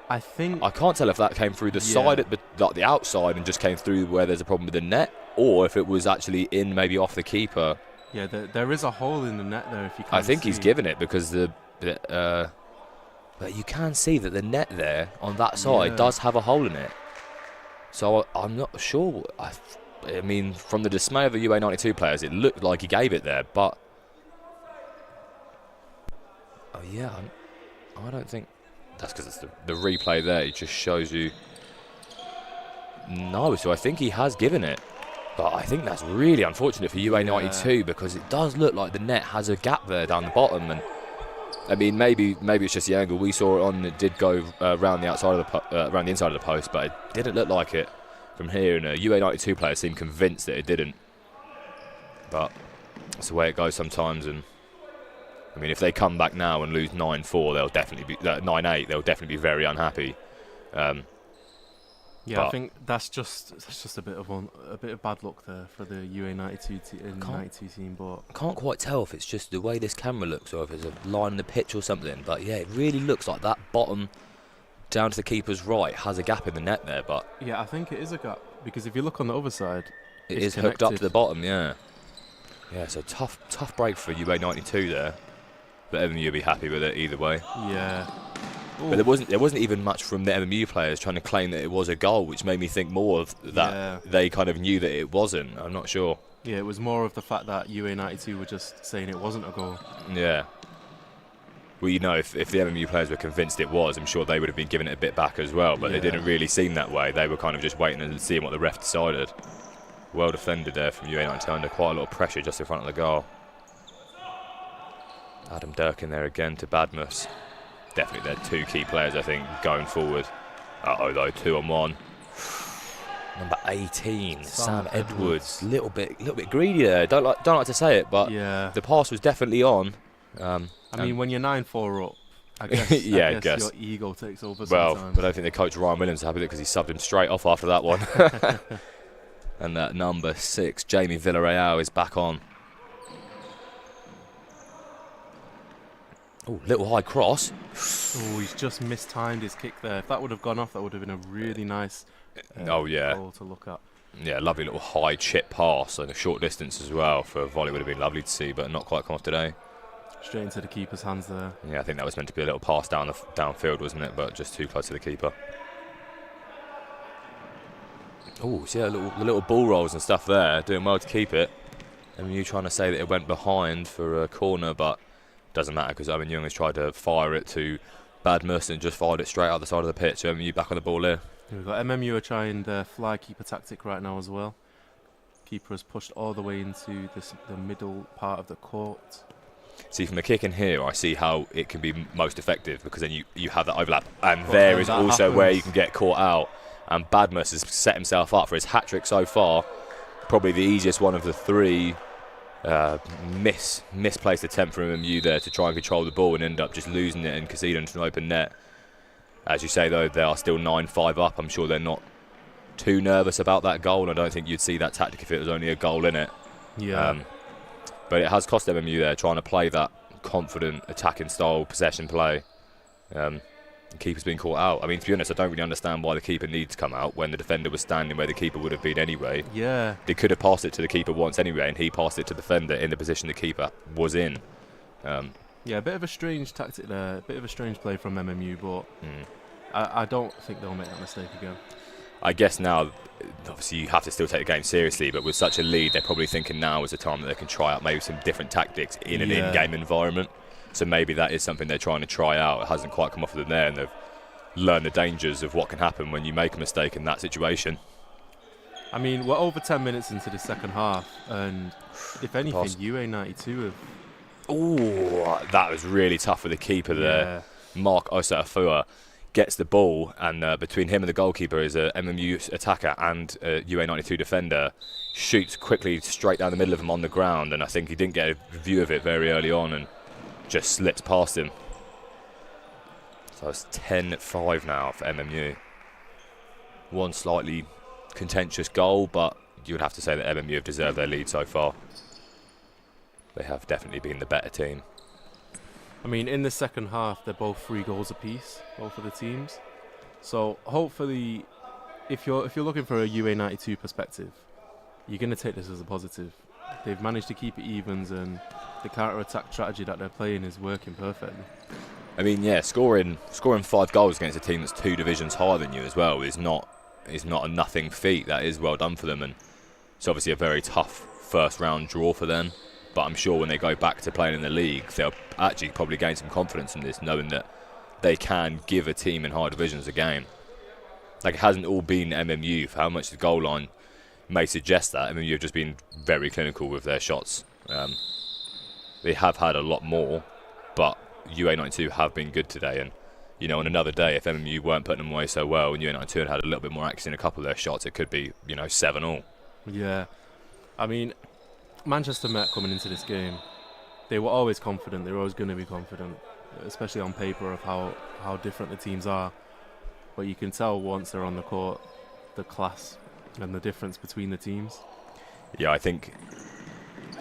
A: I
B: can't tell if that came through the side, like the outside, and just came through where there's a problem with the net, or if it was actually in, maybe off the keeper.
A: Yeah, there is a hole in the net there, if you can't
B: I think
A: see.
B: He's given it because but you can see that the net there on that side does have a hole in it. So I'm not sure. I mean, from the dismay of the UA92 players, it looked like he gave it there, but I don't think that's because it's the replay there. It just shows you. No, so I think he has given it, but I think that's really unfortunate for UA92 because it does look like the net has a gap there down the bottom, and I mean maybe it's just the angle we saw it on. It did go around the outside of around the inside of the post, but it didn't look like it from here. And UA92 players seem convinced that it didn't, but that's the way it goes sometimes. And I mean, if they come back now and lose 9-4, they'll definitely be 9-8. They'll definitely be very unhappy.
A: Yeah, I think that's just a bit of bad luck there for the UA92 team. But
B: I can't quite tell if it's just the way this camera looks or if it's a line in the pitch or something. But yeah, it really looks like that bottom down to the keeper's right has a gap in the net there. But
A: yeah, I think it is a gap because if you look on the other side,
B: it is hooked up to the bottom. Yeah, so tough break for UA92 there. But MMU will be happy with it either way.
A: Yeah. Ooh.
B: But there wasn't even much from the MMU players trying to claim that it was a goal, which made me think more of that they kind of knew that it wasn't. I'm not sure.
A: Yeah, it was more of the fact that UA92 were just saying it wasn't a goal.
B: Yeah. Well, you know, if the MMU players were convinced it was, I'm sure they would have been giving it a bit back as well, but it didn't really seem that way. They were kind of just waiting and seeing what the ref decided. Well defended there from UA92 under quite a lot of pressure just in front of the goal. Adam Durkin there again to Badmus. Definitely they're 2 key players, I think, going forward. Uh-oh, though, 2-on-1. Number 18, Sam Edwards. Little bit greedy there. Don't like to say it, but the pass was definitely on.
A: I mean, when you're 9-4 up, I guess, I guess your ego takes over sometimes.
B: Well, but I think the coach Ryan Williams is happy with it because he subbed him straight off after that one. And that number 6, Jamie Villarreal, is back on. Oh, little high cross.
A: Oh, he's just mistimed his kick there. If that would have gone off, that would have been a really nice goal to look at.
B: Yeah, lovely little high chip pass and a short distance as well for a volley would have been lovely to see, but not quite come off today.
A: Straight into the keeper's hands there.
B: Yeah, I think that was meant to be a little pass downfield, wasn't it? But just too close to the keeper. Oh, see the little ball rolls and stuff there, doing well to keep it. And you trying to say that it went behind for a corner, but doesn't matter because Owen Young has tried to fire it to Badmus and just fired it straight out the side of the pitch. So MMU back on the ball here.
A: We've got MMU are trying the fly keeper tactic right now as well. Keeper has pushed all the way into the middle part of the court.
B: See, from the kick in here, I see how it can be most effective because then you have that overlap. And there is also where you can get caught out. and Badmus has set himself up for his hat-trick so far. Probably the easiest one of the three misplaced attempt from MMU there to try and control the ball and end up just losing it and conceding to an open net. As you say, though, they are still 9-5 up. I'm sure they're not too nervous about that goal. I don't think you'd see that tactic if it was only a goal in it.
A: Yeah.
B: But it has cost MMU there, trying to play that confident attacking style possession play. The keeper's been caught out. I mean, to be honest, I don't really understand why the keeper needs to come out when the defender was standing where the keeper would have been anyway.
A: Yeah.
B: They could have passed it to the keeper once anyway, and he passed it to the defender in the position the keeper was in.
A: Yeah, a bit of a strange tactic there, a bit of a strange play from MMU, but I don't think they'll make that mistake again.
B: I guess now, obviously, you have to still take the game seriously, but with such a lead, they're probably thinking now is the time that they can try out maybe some different tactics in an in-game environment. So maybe that is something they're trying to try out. It hasn't quite come off of them there, and they've learned the dangers of what can happen when you make a mistake in that situation.
A: I mean, we're over 10 minutes into the second half, and if anything, UA92 have...
B: Oh, that was really tough for the keeper there. Mark Osafua gets the ball, and between him and the goalkeeper is a MMU attacker and a UA92 defender. Shoots quickly straight down the middle of him on the ground, and I think he didn't get a view of it very early on and just slips past him. So it's 10-5 now for MMU. One slightly contentious goal, but you would have to say that MMU have deserved their lead so far. They have definitely been the better team.
A: I mean, in the second half, they're both 3 goals apiece, both of the teams. So hopefully, if you're looking for a UA92 perspective, you're going to take this as a positive. They've managed to keep it evens, and the counter-attack strategy that they're playing is working perfectly.
B: I mean, yeah, scoring 5 goals against a team that's 2 divisions higher than you as well is not a nothing feat. That is well done for them, and it's obviously a very tough first round draw for them. But I'm sure when they go back to playing in the league, they'll actually probably gain some confidence in this, knowing that they can give a team in higher divisions a game. Like, it hasn't all been MMU. For how much the goal line may suggest that, MMU have just been very clinical with their shots. They have had a lot more, but UA92 have been good today. And, you know, on another day, if MMU weren't putting them away so well and UA92 had a little bit more accuracy in a couple of their shots, it could be, 7-all.
A: Yeah. I mean, Manchester Met coming into this game, they were always confident. They were always going to be confident, especially on paper of how different the teams are. But you can tell once they're on the court, the class and the difference between the teams.
B: Yeah, I think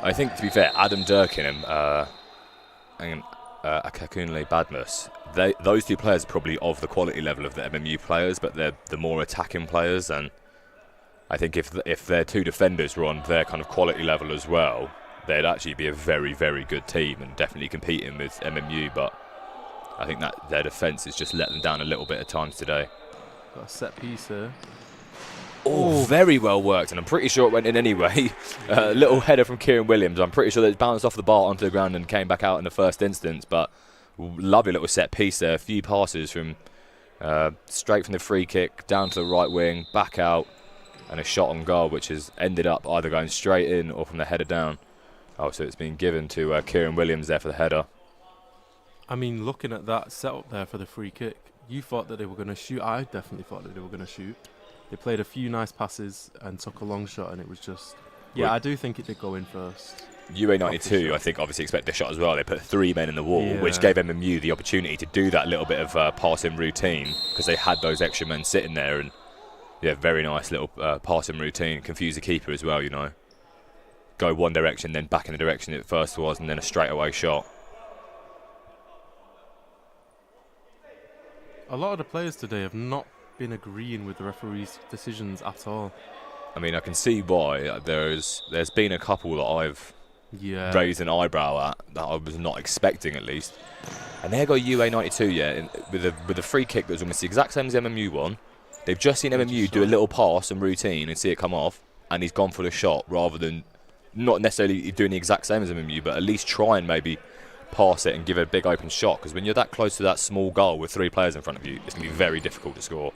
B: to be fair, Adam Durkin and Akakunle Badmus, those 2 players are probably of the quality level of the MMU players, but they're the more attacking players. And I think if their 2 defenders were on their kind of quality level as well, they'd actually be a very, very good team and definitely competing with MMU. But I think that their defence has just let them down a little bit at times today.
A: Got a set piece here.
B: Oh, very well worked, and I'm pretty sure it went in anyway. Little header from Kieran Williams. I'm pretty sure that it bounced off the bar onto the ground and came back out in the first instance. But lovely little set piece there. A few passes from straight from the free kick down to the right wing, back out, and a shot on goal, which has ended up either going straight in or from the header down. Oh, so it's been given to Kieran Williams there for the header.
A: I mean, looking at that setup there for the free kick, you thought that they were going to shoot. I definitely thought that they were going to shoot. They played a few nice passes and took a long shot, and it was just... Yeah, I do think it did go in first.
B: UA92, I think, obviously expect a shot as well. They put 3 men in the wall, which gave MMU the opportunity to do that little bit of passing routine, because they had those extra men sitting there. And yeah, very nice little passing routine. Confuse the keeper as well, Go one direction, then back in the direction it first was, and then a straightaway shot.
A: A lot of the players today have not been agreeing with the referee's decisions at all.
B: I mean, I can see why. There's been a couple that I've raised an eyebrow at that I was not expecting, at least. And there go UA92, with a free kick that was almost the exact same as the MMU one. They've just seen MMU do a little pass and routine and see it come off, and he's gone for the shot rather than not necessarily doing the exact same as MMU, but at least try and maybe pass it and give it a big open shot, because when you're that close to that small goal with 3 players in front of you, it's going to be very difficult to score.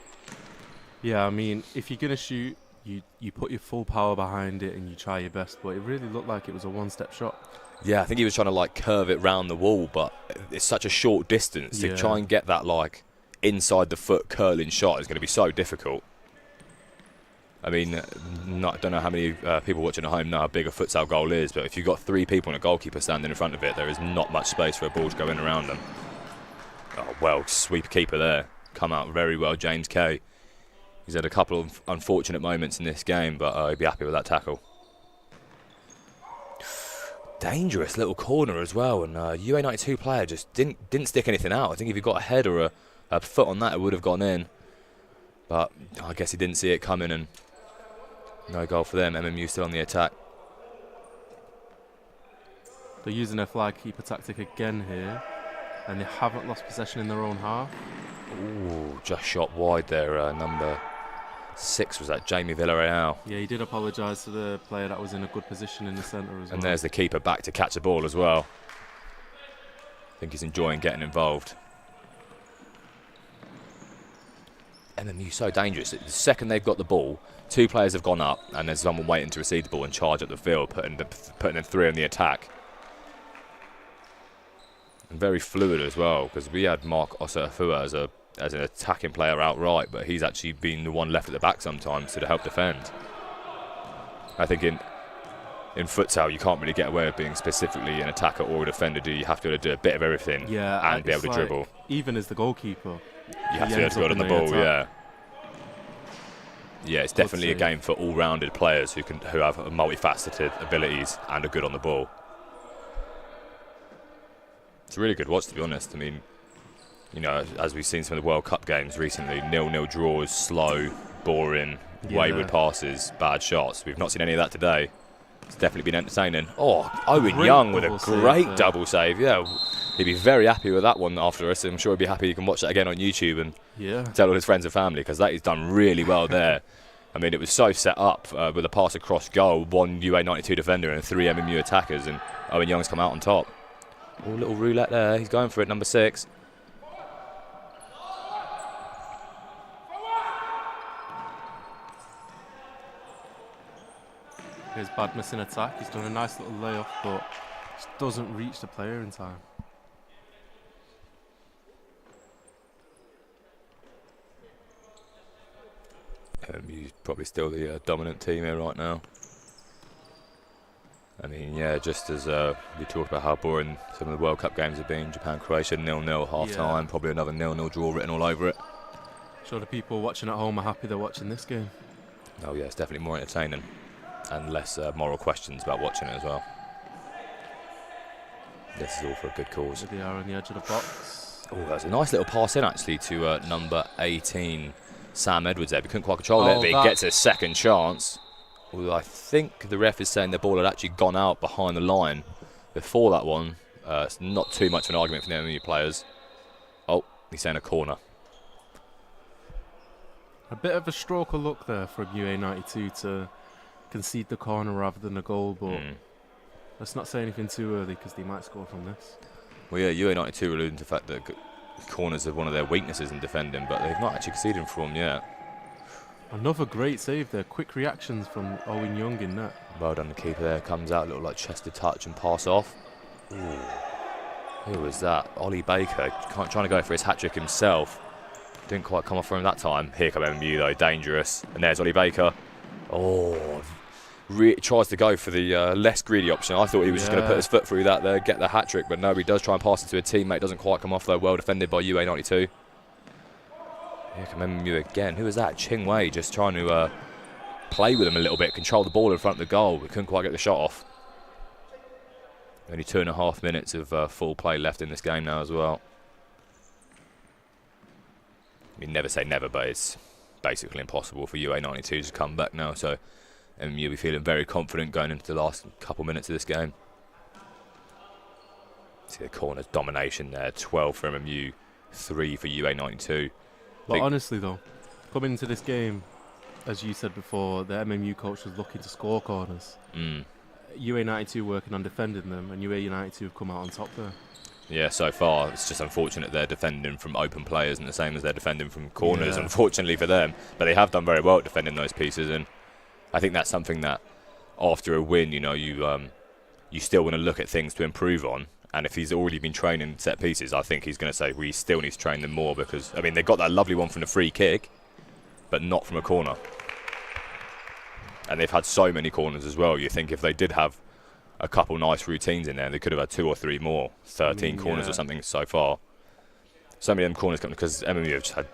A: Yeah, I mean, if you're going to shoot, you put your full power behind it and you try your best, but it really looked like it was a one-step shot.
B: Yeah, I think he was trying to curve it round the wall, but it's such a short distance to try and get that inside the foot curling shot is going to be so difficult. I mean, don't know how many people watching at home know how big a futsal goal is, but if you've got 3 people and a goalkeeper standing in front of it, there is not much space for a ball to go in around them. Oh, well, sweep keeper there. Come out very well, James Kay. He's had a couple of unfortunate moments in this game, but he'd be happy with that tackle. Dangerous little corner as well, and UA92 player just didn't stick anything out. I think if he got a head or a foot on that, it would have gone in. But I guess he didn't see it coming, and no goal for them. MMU still on the attack.
A: They're using their flag keeper tactic again here, and they haven't lost possession in their own half.
B: Ooh, just shot wide there. Number 6 was that Jamie Villarreal.
A: Yeah, he did apologise to the player that was in a good position in the centre as well.
B: And there's the keeper back to catch the ball as well. I think he's enjoying getting involved. MMU so dangerous. The second they've got the ball, 2 players have gone up, and there's someone waiting to receive the ball and charge up the field, putting in 3 on the attack. And very fluid as well, because we had Mark Osafua as an attacking player outright, but he's actually been the one left at the back sometimes to help defend. I think in futsal you can't really get away with being specifically an attacker or a defender, do you? You have to be able to do a bit of everything and be able to dribble.
A: Even as the goalkeeper,
B: you have to be able to go on the ball, yeah. Yeah, it's definitely a game for all-rounded players who have multifaceted abilities and are good on the ball. It's a really good watch, to be honest. I mean, you know, as we've seen some of the World Cup games recently, 0-0 draws, slow, boring, wayward passes, bad shots. We've not seen any of that today. It's definitely been entertaining. Oh, Owen Young with a great double save. Yeah, he'd be very happy with that one after us. I'm sure he'd be happy he can watch that again on YouTube and tell all his friends and family, because that he's done really well there. I mean, it was so set up with a pass across goal, 1 UA92 defender and 3 MMU attackers, and Owen Young's come out on top. Oh, little roulette there. He's going for it, number 6.
A: Here's Badmus in attack. He's done a nice little layoff, but just doesn't reach the player in time.
B: He's probably still the dominant team here right now. I mean, yeah, just as we talked about how boring some of the World Cup games have been. Japan-Croatia 0-0 half-time, probably another 0-0 draw written all over it.
A: Sure, the people watching at home are happy they're watching this game.
B: Oh yeah, it's definitely more entertaining and less moral questions about watching it as well. This is all for a good cause.
A: They are on the edge of the box.
B: Oh, that's a nice little pass in actually to number 18, Sam Edwards there. We couldn't quite control it, but he gets a second chance. Although I think the ref is saying the ball had actually gone out behind the line before that one. It's not too much of an argument for the MMU players. Oh, he's saying a corner.
A: A bit of a stroke of luck there from UA92 to concede the corner rather than a goal, but let's not say anything too early because they might score from this.
B: Well, yeah, UA92 alluding to the fact that corners are one of their weaknesses in defending, but they've not actually conceded from them yet.
A: Another great save there. Quick reactions from Owen Young in net.
B: Well done, the keeper there. Comes out, little like chested touch and pass off. Ooh. Who was that? Ollie Baker trying to go for his hat-trick himself. Didn't quite come off for him that time. Here come MMU though, dangerous. And there's Ollie Baker. Oh, tries to go for the less greedy option. I thought he was just going to put his foot through that there, get the hat-trick, but no, he does try and pass it to a teammate. Doesn't quite come off though, well defended by UA92. Here come MMU again. Who was that? Ching Wei just trying to play with him a little bit, control the ball in front of the goal, but couldn't quite get the shot off. Only 2.5 minutes of full play left in this game now as well. I mean, never say never, but it's basically impossible for UA92 to come back now, so MMU will be feeling very confident going into the last couple minutes of this game. See the corners domination there, 12 for MMU, 3 for UA92.
A: But honestly though, coming into this game, as you said before, the MMU coach was looking to score corners. UA92 working on defending them, and UA92 have come out on top there. Yeah,
B: so far it's just unfortunate they're defending from open players and the same as they're defending from corners, unfortunately for them. But they have done very well at defending those pieces, and I think that's something that after a win, you know, you still want to look at things to improve on. And if he's already been training set pieces, I think he's going to say we still need to train them more, because I mean they got that lovely one from the free kick, but not from a corner. And they've had so many corners as well. You think if they did have a couple nice routines in there, they could have had 2 or 3 more. 13 corners or something so far. So many of them corners coming because MMU have just had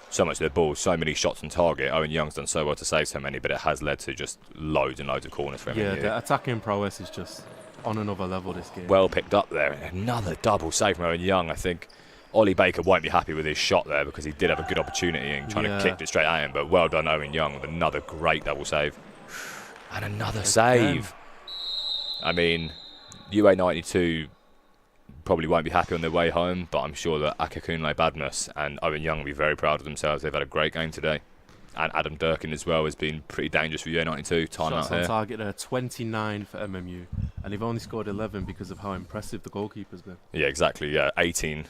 B: so much of their ball, so many shots on target. Owen Young's done so well to save so many, but it has led to just loads and loads of corners for MMU.
A: Yeah, the attacking prowess is just on another level this game.
B: Well picked up there. Another double save from Owen Young. I think Ollie Baker won't be happy with his shot there because he did have a good opportunity and trying to kick it straight at him. But well done, Owen Young, with another great double save. And another save. I mean, UA92 probably won't be happy on their way home, but I'm sure that Akakunle Badmus and Owen Young will be very proud of themselves. They've had a great game today. And Adam Durkin as well has been pretty dangerous for UA92. Time
A: Shots
B: out here.
A: on target there, 29 for MMU. And they've only scored 11 because of how impressive the goalkeeper's been.
B: Yeah, exactly. Yeah, 18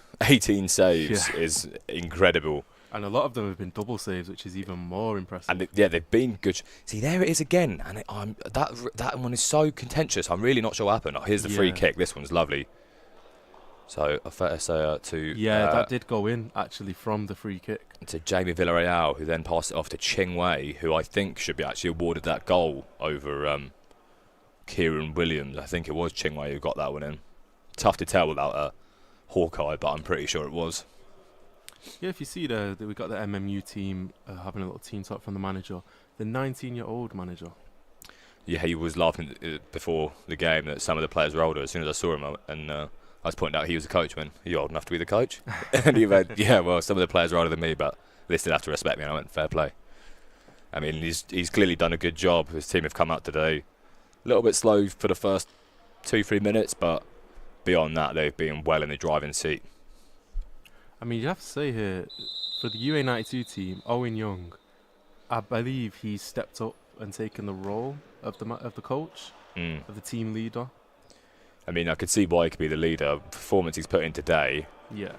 B: saves is incredible.
A: And a lot of them have been double saves, which is even more impressive.
B: And they've been good. See, there it is again. And that one is so contentious. I'm really not sure what happened. Oh, here's the free kick. This one's lovely. So a fair say to
A: that did go in actually from the free kick
B: to Jamie Villarreal, who then passed it off to Ching Wei, who I think should be actually awarded that goal over Kieran Williams. I think it was Ching Wei who got that one in. Tough to tell without Hawkeye, but I'm pretty sure it was.
A: Yeah, if you see there that we got the MMU team having a little team talk from the manager, the 19-year-old manager.
B: Yeah, he was laughing before the game that some of the players were older. As soon as I saw him, and I was pointing out he was a coach. When you're old enough to be the coach, and he went, "Yeah, well, some of the players are older than me, but they still have to respect me." And I went, "Fair play." I mean, he's clearly done a good job. His team have come out today, a little bit slow for the first 2-3 minutes, but beyond that, they've been well in the driving seat.
A: I mean, you have to say here, for the UA92 team, Owen Young, I believe he's stepped up and taken the role of the coach, of the team leader.
B: I mean, I could see why he could be the leader. Performance he's put in today.
A: Yeah.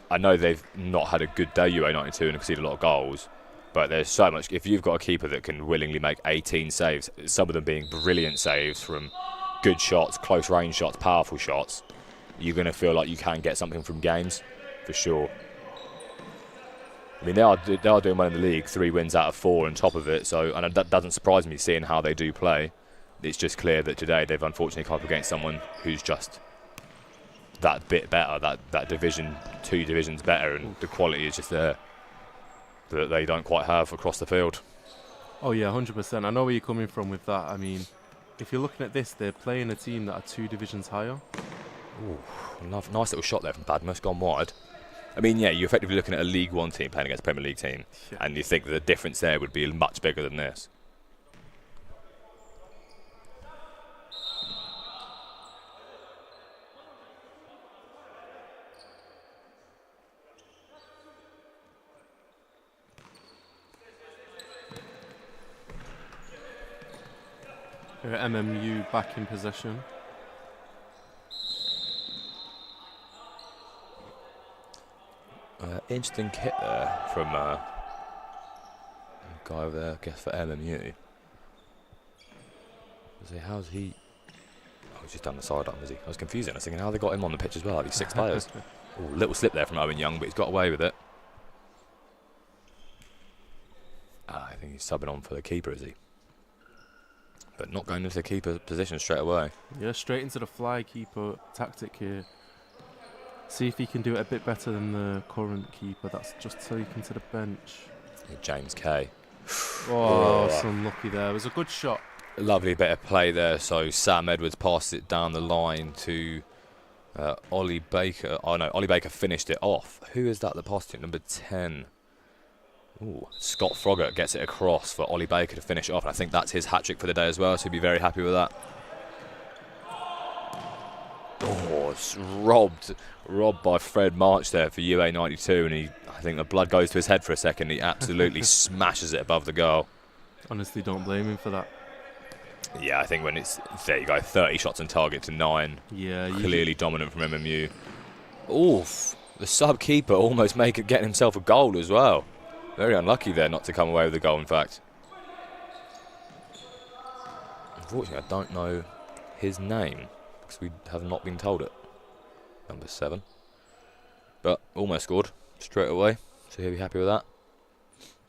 B: I know they've not had a good day, UA92, and conceded a lot of goals, but there's so much. If you've got a keeper that can willingly make 18 saves, some of them being brilliant saves from good shots, close range shots, powerful shots, you're going to feel like you can get something from games. For sure. I mean, they are doing well in the league, 3 wins out of 4 on top of it. So, and that doesn't surprise me seeing how they do play. It's just clear that today they've unfortunately come up against someone who's just that bit better, that division, 2 divisions better, and the quality is just there that they don't quite have across the field.
A: Oh yeah, 100%. I know where you're coming from with that. I mean, if you're looking at this, they're playing a team that are 2 divisions higher.
B: Ooh, nice little shot there from Badmus, gone wide. I mean, yeah, you're effectively looking at a League One team playing against a Premier League team, and you think that the difference there would be much bigger than this.
A: MMU back in possession.
B: Interesting hit there from a guy over there, I guess, for MMU. How's he? Oh, he's just down the sideline, was he? I was confusing. I was thinking, how they got him on the pitch as well? Like, these 6 players. Ooh, little slip there from Owen Young, but he's got away with it. I think he's subbing on for the keeper, is he? But not going into the keeper position straight away.
A: Yeah, straight into the fly keeper tactic here. See if he can do it a bit better than the current keeper. That's just taken to the bench.
B: Yeah, James Kay.
A: Oh, it's unlucky there. It was a good shot.
B: A lovely bit of play there. So Sam Edwards passed it down the line to Ollie Baker. Oh no, Ollie Baker finished it off. Who is that passed it? Number 10. Ooh, Scott Froggatt gets it across for Ollie Baker to finish it off. And I think that's his hat-trick for the day as well, so he'll be very happy with that. Oh, it's robbed by Fred March there for UA92, and I think the blood goes to his head for a second. He absolutely smashes it above the goal.
A: Honestly, don't blame him for that.
B: Yeah, I think when there you go, 30 shots on target to 9.
A: Yeah,
B: clearly dominant from MMU. Oof, the sub-keeper almost getting himself a goal as well. Very unlucky there not to come away with a goal, in fact. Unfortunately, I don't know his name, because we have not been told it. Number 7. But almost scored straight away, so he'll be happy with that.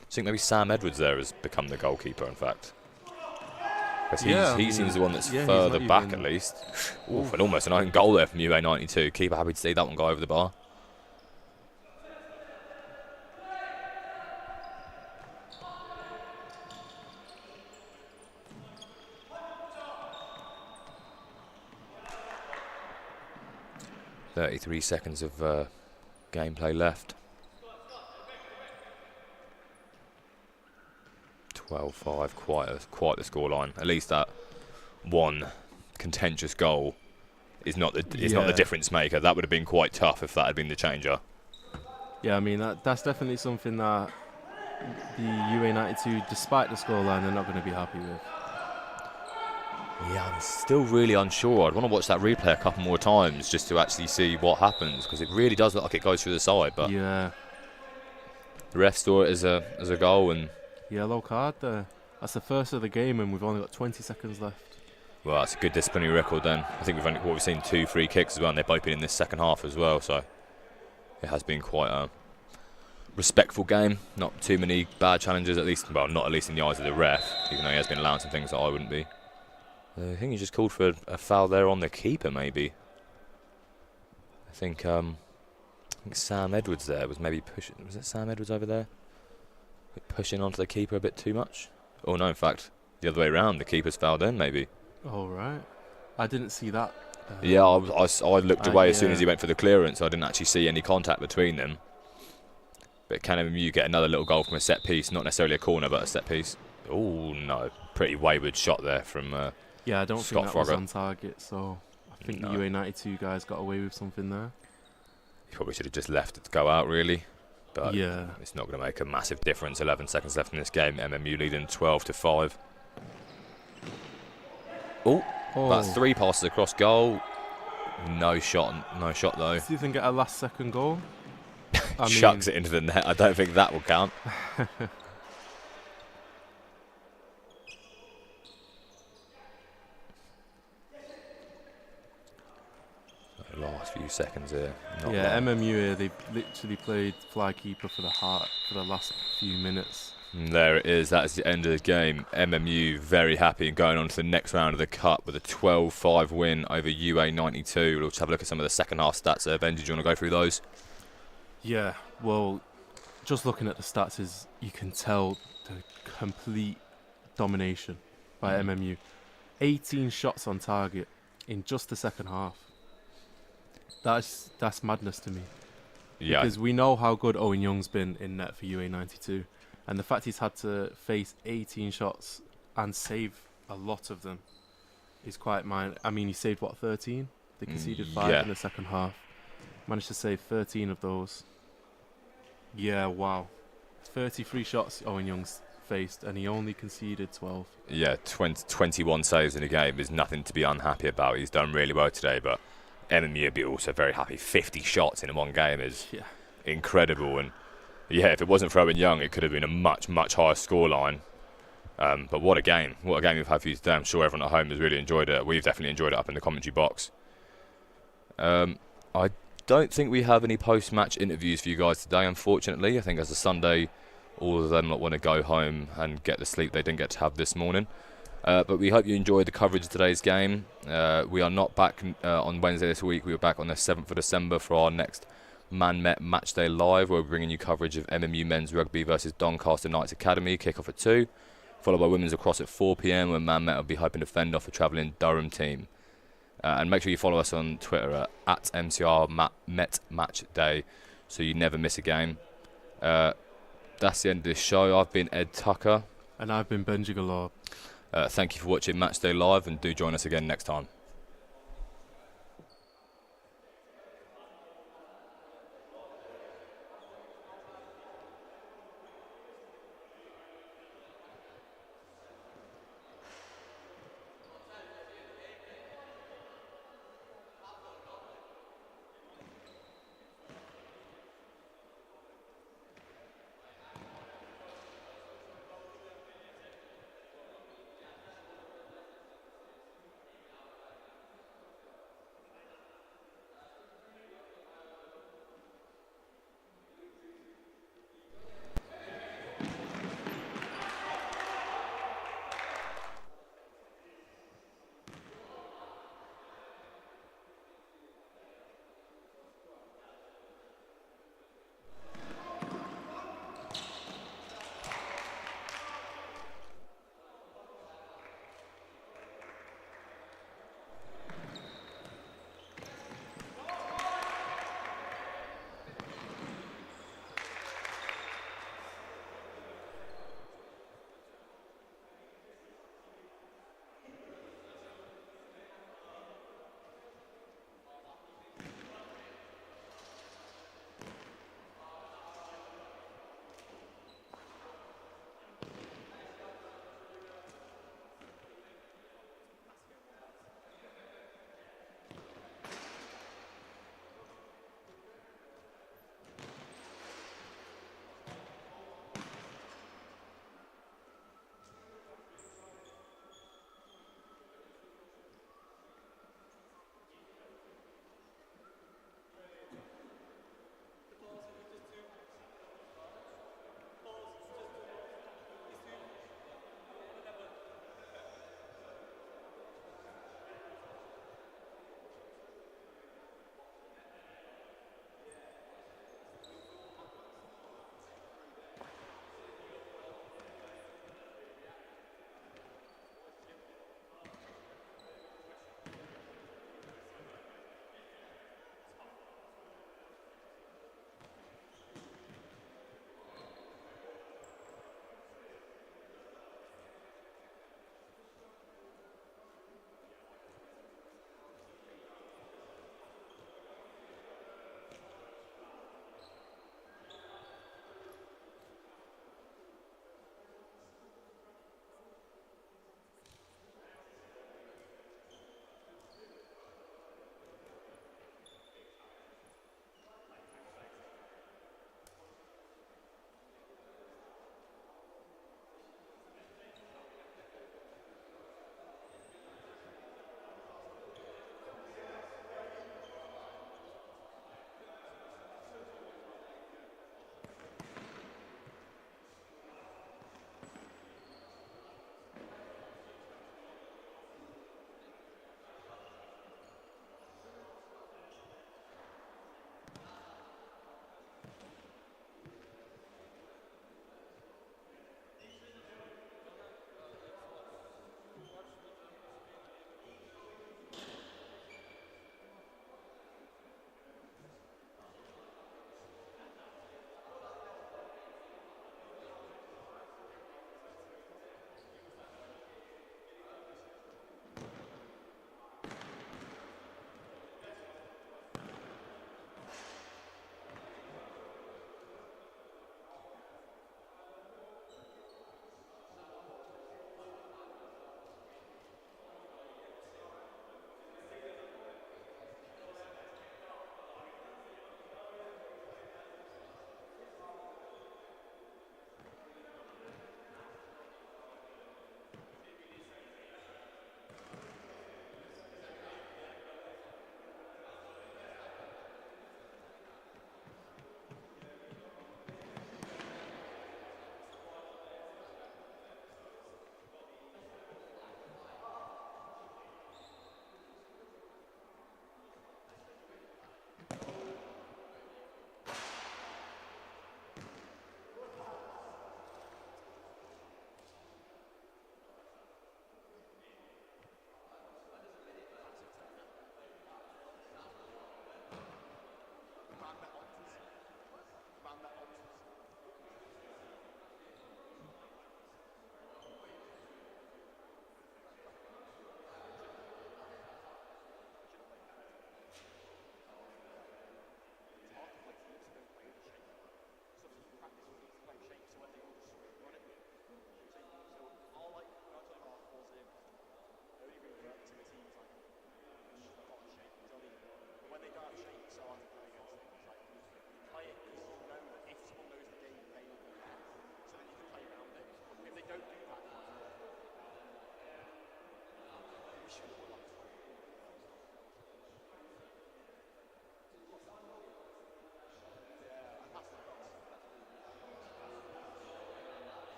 B: I think maybe Sam Edwards there has become the goalkeeper, in fact. Because
A: Yeah,
B: he seems the one that's
A: yeah, he's
B: further
A: not
B: back
A: even-
B: at least. Oof, and almost an own goal there from UA92. Keeper happy to see that one go over the bar. .33 seconds of gameplay left. 12-5, quite the scoreline. At least that one contentious goal is not the difference maker. That would have been quite tough if that had been the changer.
A: Yeah, I mean that's definitely something that the UA92, despite the scoreline, they're not going to be happy with.
B: Yeah, I'm still really unsure. I'd want to watch that replay a couple more times just to actually see what happens, because it really does look like it goes through the side. But
A: Yeah,
B: the ref saw it as a goal, and
A: yellow card there. That's the first of the game, and we've only got 20 seconds left.
B: well, that's a good disciplinary record then. I think we've seen 2 free kicks as well, and they've both been in this second half as well. So it has been quite a respectful game. Not too many bad challenges, not at least in the eyes of the ref, even though he has been allowing some things that I wouldn't be. I think he just called for a foul there on the keeper, maybe. I think Sam Edwards there was maybe pushing. Was it Sam Edwards over there? Pushing onto the keeper a bit too much? Oh no, in fact, the other way around. The keeper's fouled in, maybe.
A: All right, I didn't see that.
B: Yeah, I looked away as soon as
A: yeah.
B: he went for the clearance. I didn't actually see any contact between them. But can MMU get another little goal from a set piece? Not necessarily a corner, but a set piece. Oh no, pretty wayward shot there from.
A: Yeah, I don't
B: Scott
A: think that was
B: Frogger.
A: on target, so I think
B: No.
A: the UA92 guys got away with something there.
B: He probably should have just left it to go out, really. But
A: Yeah.
B: it's not going to make a massive difference. 11 seconds left in this game. MMU leading 12-5. Oh, that's 3 passes across goal. No shot though.
A: Do you think get a last second goal? I
B: Chucks it into the net. I don't think that will count. Last few seconds here. Not
A: Yeah,
B: long.
A: MMU here, they've literally played fly keeper for the last few minutes.
B: And there it is. That's the end of the game. MMU very happy and going on to the next round of the Cup with a 12-5 win over UA92. We'll just have a look at some of the second half stats there. Ben, did you want to go through those?
A: Yeah, well, just looking at the stats, is you can tell the complete domination by MMU. 18 shots on target in just the second half. That's madness to me.
B: Yeah.
A: Because we know how good Owen Young's been in net for UA92. And the fact he's had to face 18 shots and save a lot of them is quite I mean, he saved, 13? They conceded 5
B: yeah.
A: in the second half. Managed to save 13 of those. Yeah, wow. 33 shots Owen Young's faced, and he only conceded 12.
B: Yeah, 21 saves in a game is nothing to be unhappy about. He's done really well today, but MMU would be also very happy. 50 shots in one game is incredible. And yeah, if it wasn't for Owen Young, it could have been a much, much higher scoreline. But what a game. What a game we've had for you today. I'm sure everyone at home has really enjoyed it. We've definitely enjoyed it up in the commentary box. I don't think we have any post-match interviews for you guys today, unfortunately. I think as a Sunday, all of them want to go home and get the sleep they didn't get to have this morning. But we hope you enjoyed the coverage of today's game. We are not back on Wednesday this week. We are back on the 7th of December for our next Man Met Matchday Live, where we're bringing you coverage of MMU Men's Rugby versus Doncaster Knights Academy, kick-off at 2, followed by Women's Across at 4 p.m, where Man Met will be hoping to fend off a travelling Durham team. And make sure you follow us on Twitter at MCR Met Matchday, so you never miss a game. That's the end of this show. I've been Ed Tucker.
A: And I've been Benji Galore.
B: Thank you for watching Matchday Live, and do join us again next time.